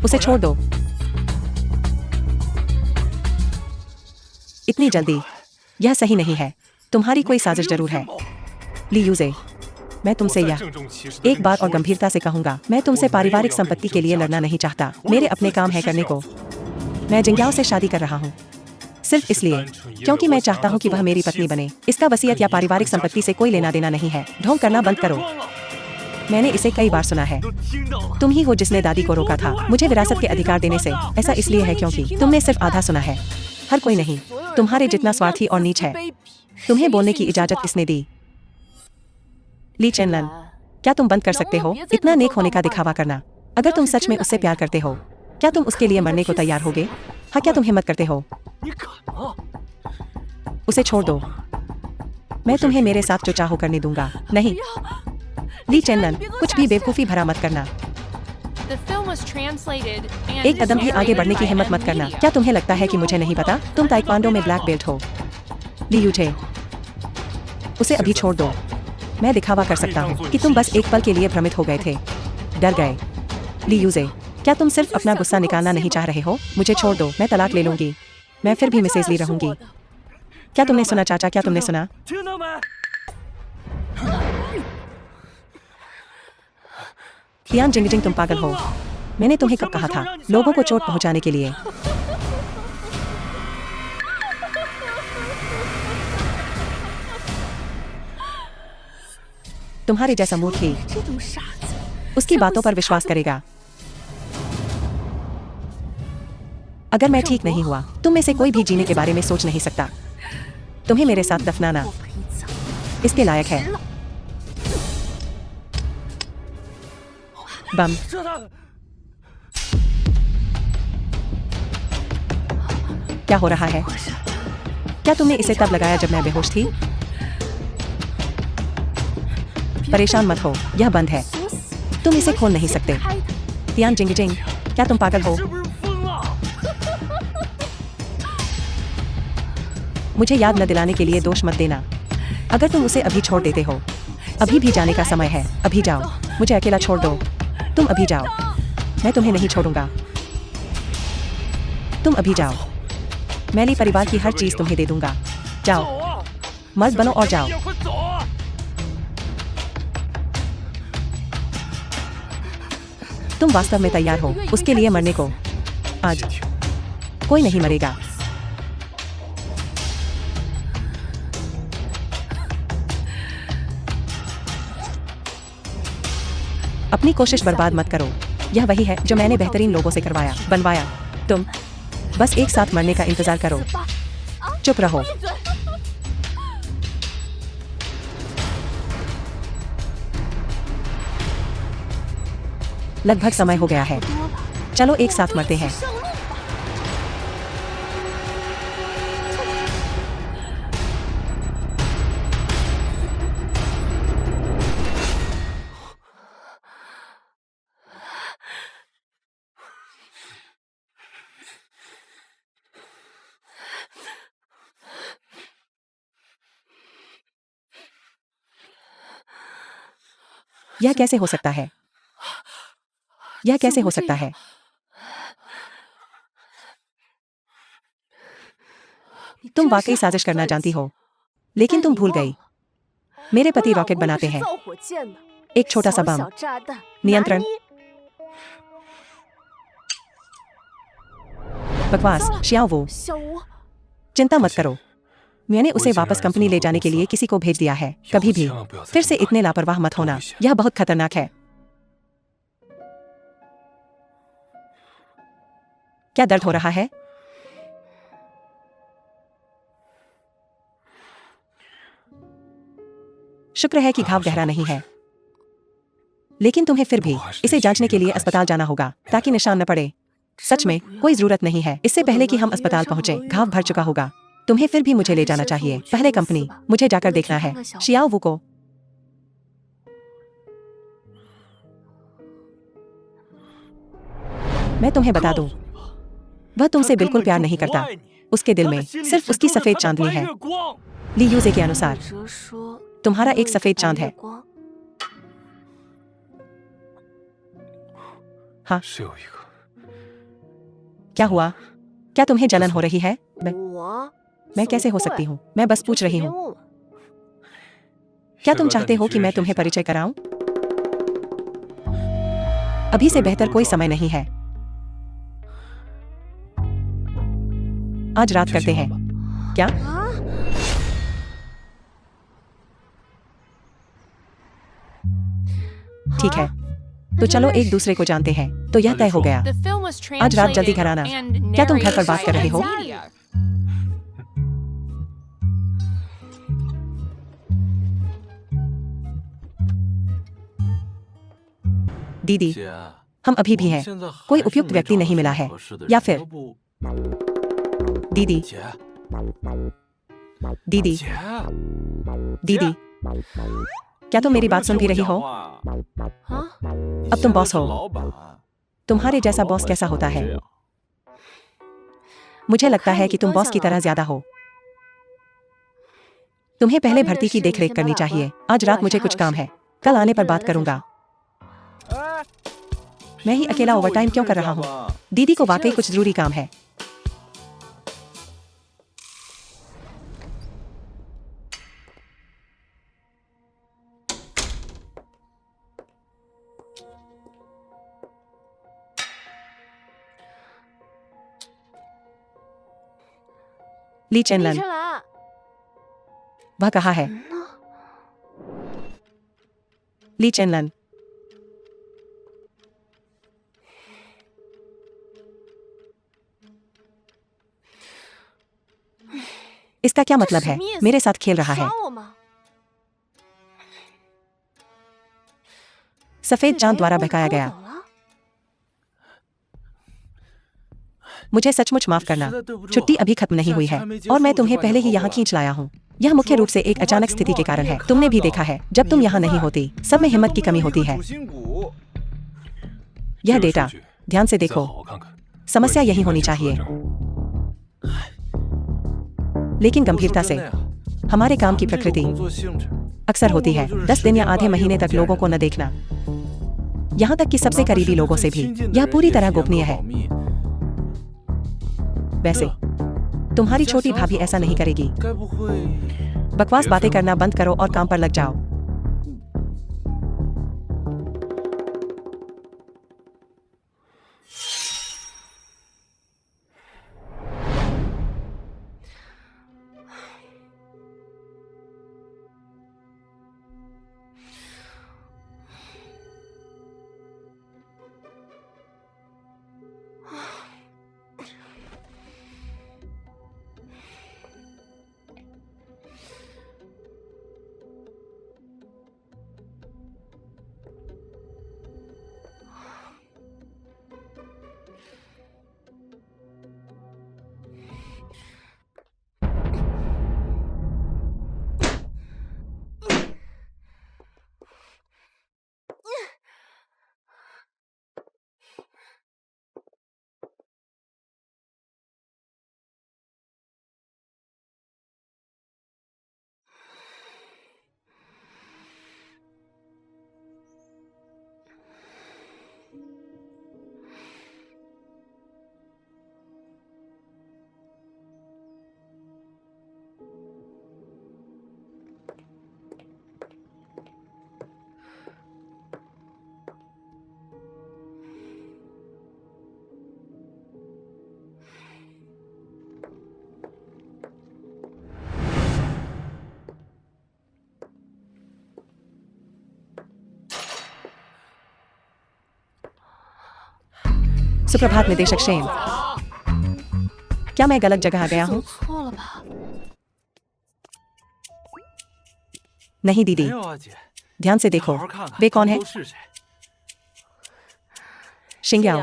उसे छोड़ दो। इतनी जल्दी? यह सही नहीं है। तुम्हारी कोई साजिश जरूर है। ली यूजे, मैं तुमसे यह एक बार और गंभीरता से कहूंगा, मैं तुमसे पारिवारिक संपत्ति के लिए लड़ना नहीं चाहता। मेरे अपने काम है करने को। मैं जिंग्याओ से शादी कर रहा हूँ सिर्फ इसलिए क्योंकि मैं चाहता हूँ कि वह मेरी पत्नी बने। इसका वसीयत या पारिवारिक संपत्ति से कोई लेना देना नहीं है। ढोंग करना बंद करो। मैंने इसे कई बार सुना है। तुम ही हो जिसने दादी को रोका था मुझे विरासत के अधिकार देने से। ऐसा इसलिए है क्योंकि तुमने सिर्फ आधा सुना है। हर कोई नहीं तुम्हारे जितना स्वार्थी और नीच है। तुम्हें बोलने की इजाजत किसने दी? ली चेनलन, क्या तुम बंद कर सकते हो इतना नेक होने का दिखावा करना? अगर तुम सच में उससे प्यार करते हो, क्या तुम उसके लिए मरने को तैयार होगे? हाँ, क्या तुम हिम्मत करते हो? उसे छोड़ दो। मैं तुम्हें मेरे साथ जो चाहो करने दूंगा। नहीं ली चेनलन, कुछ भी बेवकूफी भरा मत करना। एक कदम भी आगे बढ़ने की हिम्मत मत करना। क्या तुम्हें लगता है कि मुझे नहीं पता? तुम ताइक्वांडो में ब्लैक बेल्ट हो। ली यूजे, उसे अभी छोड़ दो। मैं दिखावा कर सकता हूँ कि तुम बस एक पल के लिए भ्रमित हो गए थे, डर गए। ली यूजे, क्या तुम सिर्फ अपना गुस्सा निकालना नहीं चाह रहे हो? मुझे छोड़ दो, मैं तलाक ले लूंगी। मैं फिर भी मिसेज ली रहूंगी। क्या तुमने सुना चाचा? क्या तुमने सुना? तियान जिंगजिंग, तुम पागल हो। मैंने तुम्हें कब कहा था लोगों को चोट पहुंचाने के लिए? तुम्हारे जैसा मूर्ख ही उसकी बातों पर विश्वास करेगा। अगर मैं ठीक नहीं हुआ, तुम में से कोई भी जीने के बारे में सोच नहीं सकता। तुम्हें मेरे साथ दफनाना इसके लायक है। बम। क्या हो रहा है? क्या तुमने इसे तब लगाया जब मैं बेहोश थी? परेशान मत हो, यह बंद है। तुम इसे खोल नहीं सकते। तियान जिंगजिंग, क्या तुम पागल हो? मुझे याद न दिलाने के लिए दोष मत देना। अगर तुम उसे अभी छोड़ देते हो, अभी भी जाने का समय है। अभी जाओ, मुझे अकेला छोड़ दो। तुम अभी जाओ, मैं तुम्हें नहीं छोड़ूंगा। तुम अभी जाओ, मैं ली परिवार की हर चीज तुम्हें दे दूंगा। जाओ, मर्द बनो और जाओ। तुम वास्तव में तैयार हो उसके लिए मरने को? आज कोई नहीं मरेगा। अपनी कोशिश बर्बाद मत करो। यह वही है जो मैंने बेहतरीन लोगों से बनवाया। तुम बस एक साथ मरने का इंतजार करो। चुप रहो। लगभग समय हो गया है। चलो एक साथ मरते हैं। यह कैसे हो सकता है? यह कैसे हो सकता है? तुम वाकई साजिश करना जानती हो, लेकिन तुम भूल गई। मेरे पति रॉकेट बनाते हैं। एक छोटा सा बम। नियंत्रण। बकवास, शियाओ। चिंता मत करो। मैंने उसे वापस कंपनी ले जाने के लिए किसी को भेज दिया है। कभी भी फिर से इतने लापरवाह मत होना। यह बहुत खतरनाक है। क्या दर्द हो रहा है? शुक्र है कि घाव गहरा नहीं है, लेकिन तुम्हें फिर भी इसे जांचने के लिए अस्पताल जाना होगा ताकि निशान न पड़े। सच में कोई जरूरत नहीं है। इससे पहले कि हम अस्पताल पहुंचे, घाव भर चुका होगा। तुम्हें फिर भी मुझे ले जाना चाहिए। पहले कंपनी। मुझे जाकर देखना है शियाओ वू को। मैं तुम्हें बता दूं, वह तुमसे बिल्कुल प्यार नहीं करता। उसके दिल में सिर्फ उसकी सफेद चांदनी है। ली यूजे के अनुसार तुम्हारा एक सफेद चांद है। हाँ। क्या हुआ? क्या तुम्हें जलन हो रही है? मैं कैसे हो सकती हूँ? मैं बस पूछ रही हूँ। क्या तुम चाहते हो कि मैं तुम्हें परिचय कराऊं? अभी से बेहतर कोई समय नहीं है। आज रात करते हैं क्या? ठीक है, तो चलो एक दूसरे को जानते हैं। तो यह तय हो गया। The film was आज रात जल्दी घर आना। translated क्या तुम घर पर and बात कर रहे हो? narrated by Expedia. दीदी, हम अभी भी हैं। कोई उपयुक्त व्यक्ति नहीं मिला है। या फिर दीदी, दीदी, दीदी, क्या तुम मेरी बात सुन भी रही हो? अब तुम बॉस हो। तुम्हारे जैसा बॉस कैसा होता है? मुझे लगता है कि तुम बॉस की तरह ज्यादा हो। तुम्हें पहले भर्ती की देखरेख करनी चाहिए। आज रात मुझे कुछ काम है। कल आने पर बात करूंगा। मैं ही अकेला ओवरटाइम क्यों कर रहा हूँ? दीदी को वाकई कुछ जरूरी काम है। ली चेनलन, वह कहाँ है? ली चेनलन, इसका क्या मतलब है? मेरे साथ खेल रहा है। सफेद चांद द्वारा बहकाया गया। मुझे सचमुच माफ करना। छुट्टी अभी खत्म नहीं हुई है और मैं तुम्हें पहले ही यहाँ खींच लाया हूँ। यह मुख्य रूप से एक अचानक स्थिति के कारण है। तुमने भी देखा है, जब तुम यहाँ नहीं होती, सब में हिम्मत की कमी होती है। यह डेटा ध्यान से देखो। समस्या यही होनी चाहिए, लेकिन गंभीरता से। हमारे काम की प्रकृति अक्सर होती है 10 दिन या आधे महीने तक लोगों को न देखना, यहाँ तक कि सबसे करीबी लोगों से भी। यह पूरी तरह गोपनीय है। वैसे तुम्हारी छोटी भाभी ऐसा नहीं करेगी। बकवास बातें करना बंद करो और काम पर लग जाओ। सुप्रभात निदेशक शेन। क्या मैं गलत जगह आ गया हूँ? 错了吧？ नहीं दीदी, 没有啊，姐， ध्यान से 你 देखो 好好看看， वे 他 कौन 们 है? 都是谁？ शिंग्याओ,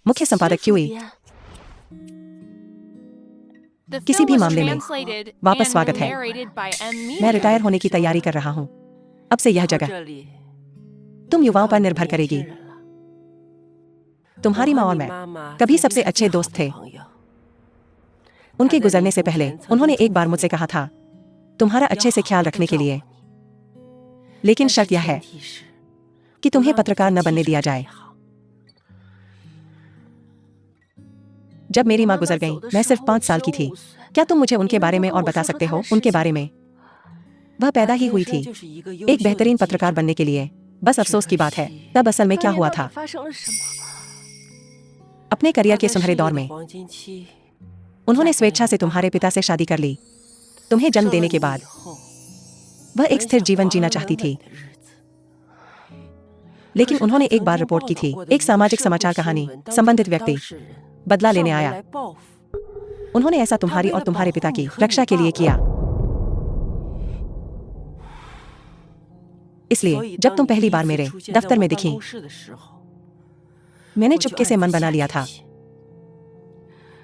मुख्य संपादक क्यूई। The किसी film भी was मामले में translated वापस and स्वागत है। narrated by M. मैं Media. रिटायर होने की तैयारी कर रहा हूँ। अब से यह जगह 这里 तुम युवाओं पर निर्भर करेगी। 年轻人了 तुम्हारी माँ और मैं कभी सबसे अच्छे दोस्त थे। उनके गुजरने से पहले उन्होंने एक बार मुझसे कहा था, तुम्हारा अच्छे से ख्याल रखने के लिए, लेकिन शर्त यह है कि तुम्हें पत्रकार न बनने दिया जाए। जब मेरी माँ गुजर गई, मैं सिर्फ 5 साल की थी। क्या तुम मुझे उनके बारे में और बता सकते हो? उनके बारे में? वह पैदा ही हुई थी एक बेहतरीन पत्रकार बनने के लिए। बस अफसोस की बात है, तब असल में क्या हुआ था? 发生了什么？ अपने करियर के सुनहरे दौर में 黄金期 उन्होंने स्वेच्छा से तुम्हारे पिता से शादी कर ली। तुम्हें जन्म देने के बाद वह एक स्थिर जीवन जीना चाहती थी, लेकिन उन्होंने एक बार रिपोर्ट की थी, एक सामाजिक समाचार कहानी संबंधित व्यक्ति बदला लेने आया। उन्होंने ऐसा तुम्हारी और तुम्हारे पिता की रक्षा के लिए किया। इसलिए जब तुम पहली बार मेरे दफ्तर में दिखी, मैंने चुपके से मन बना लिया था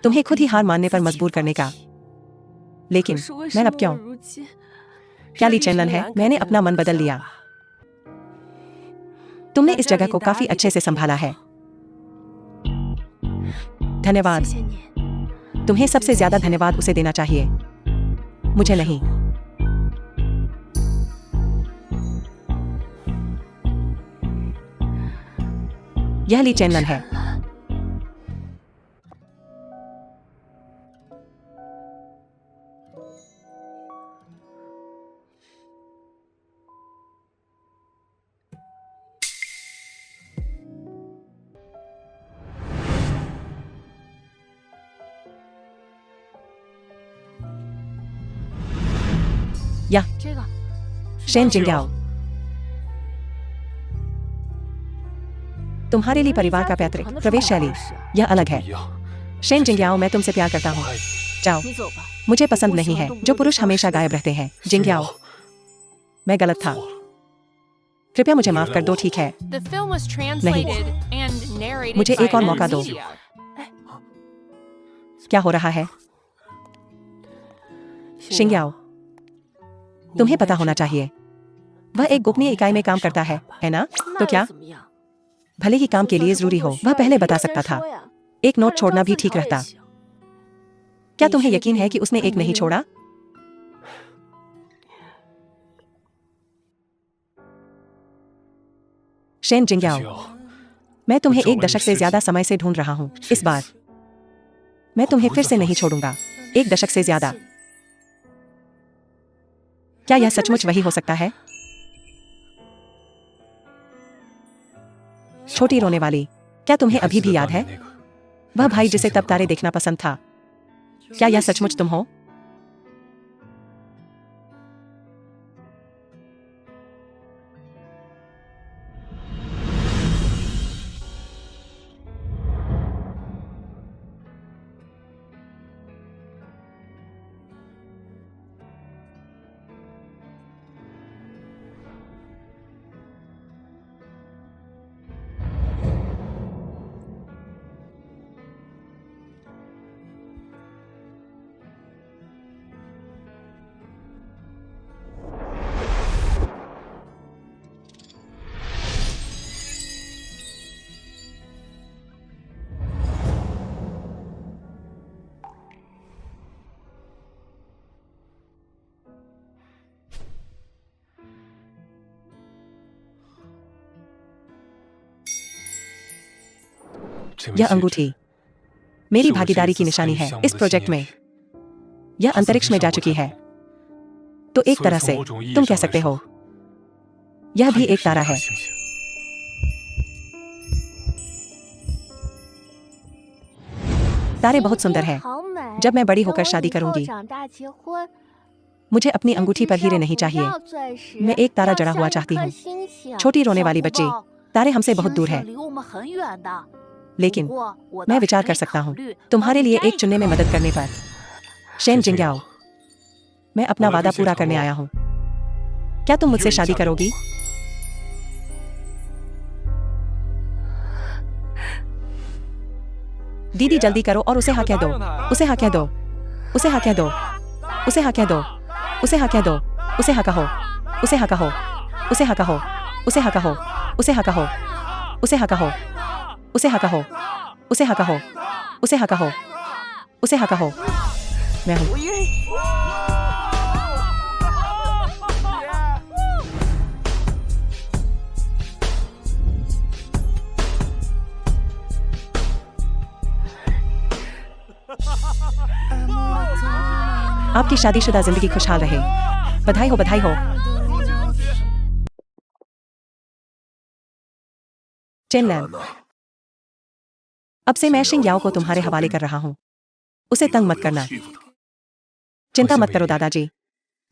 तुम्हें खुद ही हार मानने पर मजबूर करने का। लेकिन 可是为 मैं 什 अब 么 क्यों? 我如今 क्या ली चैनल है? मैंने अपना मन बदल लिया। तुमने इस जगह को काफी अच्छे से संभाला है। धन्यवाद। 谢谢你， तुम्हें सबसे ज्यादा धन्यवाद उसे देना चाहिए, मुझे नहीं। यह ली चैनल है। या 这个 शेन जिंग्याओ, तुम्हारे लिए परिवार का पैतृक प्रवेश शैली यह अलग है। 一样， शेन जिंग्याओ, मैं तुमसे प्यार करता हूँ। जाओ, 你走吧。 मुझे पसंद नहीं है जो पुरुष हमेशा गायब रहते हैं। जिंग्याओ, मैं गलत था। कृपया मुझे माफ कर दो, ठीक है? The film was translated and narrated मुझे by एक और M. मौका दो। Media. क्या हो रहा है? शिंग्याओ, तुम्हें पता होना चाहिए, वह एक गोपनीय इकाई में काम करता है ना? तो क्या 怎么样？ भले ही काम के लिए जरूरी हो, वह पहले बता सकता था। 说呀 एक नोट छोड़ना भी ठीक रहता। क्या तुम्हें यकीन है कि उसने एक नहीं छोड़ा? शेन जिंग्याओ, 只要 मैं तुम्हें एक दशक से ज्यादा समय से ढूंढ रहा हूँ। इस बार मैं तुम्हें फिर से नहीं छोड़ूंगा। एक दशक से ज्यादा। क्या यह सचमुच वही हो सकता है? छोटी रोने वाली, क्या तुम्हें अभी भी याद है? 那个 वह भाई जिसे तब तारे देखना पसंद था। क्या यह सचमुच तुम हो? यह अंगूठी मेरी भागीदारी की निशानी है इस प्रोजेक्ट में। यह अंतरिक्ष में जा चुकी है, तो एक तरह से तुम कह सकते हो यह भी एक तारा है। तारे बहुत सुंदर हैं। जब मैं बड़ी होकर शादी करूंगी, मुझे अपनी अंगूठी पर हीरे नहीं चाहिए। मैं एक तारा जड़ा हुआ चाहती हूँ। छोटी रोने वाली बच्ची तारे हमसे बहुत दूर है, लेकिन मैं विचार कर सकता हूँ तुम्हारे लिए एक चुनने में मदद करने पर। शेन जिंग्याओ, मैं अपना वादा पूरा करने आया हूँ। क्या तुम मुझसे शादी करोगी? दीदी जल्दी करो और उसे हाँ कह दो, उसे हाँ कह दो, उसे हाँ कह दो, उसे हाँ कह दो, उसे हाँ कह दो, उसे हाँ कहो, उसे हाँ कहो, उसे हाँ कहो, उसे हाँ कहो, उसे हाँ कहो, उसे हाँ कहो, उसे हाँ कहो, उसे हाँ कहो, उसे हाँ कहो, उसे हाँ कहो। मैं हूँ। आपकी शादीशुदा जिंदगी खुशहाल रहे। बधाई हो, बधाई हो। चेनलैन, अब से मैं शिंग्याओ को तुम्हारे हवाले कर रहा हूँ। उसे तंग मत करना। चिंता मत करो दादाजी,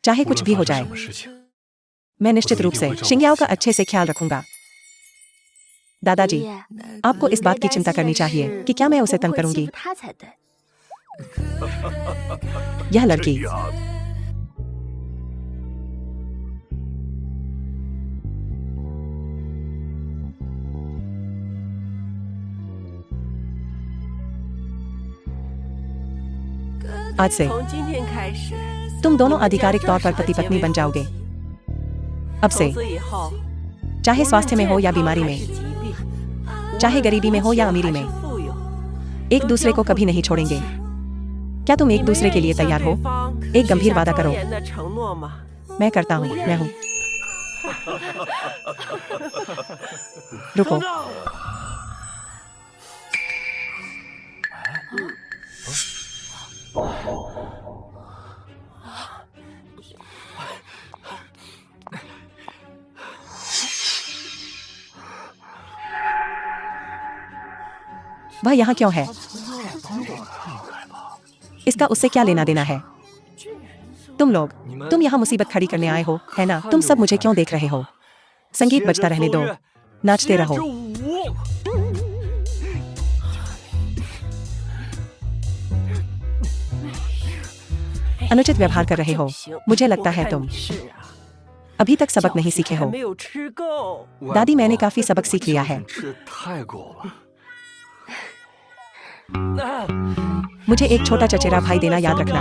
चाहे कुछ भी हो जाए, मैं निश्चित रूप से शिंग्याओ का अच्छे से ख्याल रखूंगा। दादाजी, आपको इस बात की चिंता करनी चाहिए कि क्या मैं उसे तंग करूंगी। यह लड़की आज से तुम दोनों आधिकारिक तौर पर पति पत्नी बन जाओगे। अब से चाहे स्वास्थ्य में हो या बीमारी में, चाहे गरीबी में हो या अमीरी में, एक दूसरे को कभी नहीं छोड़ेंगे। क्या तुम एक दूसरे के लिए तैयार हो? एक गंभीर वादा करो। मैं करता हूँ, मैं हूँ। रुको। वह यहाँ क्यों है? इसका उससे क्या लेना देना है? तुम यहाँ मुसीबत खड़ी करने आए हो, है ना? तुम सब मुझे क्यों देख रहे हो? संगीत बजता रहने दो, नाचते रहो। अनुचित व्यवहार कर रहे हो। मुझे लगता है तुम अभी तक सबक नहीं सीखे हो। दादी, मैंने काफी सबक सीख लिया है। मुझे एक छोटा चचेरा भाई देना याद रखना।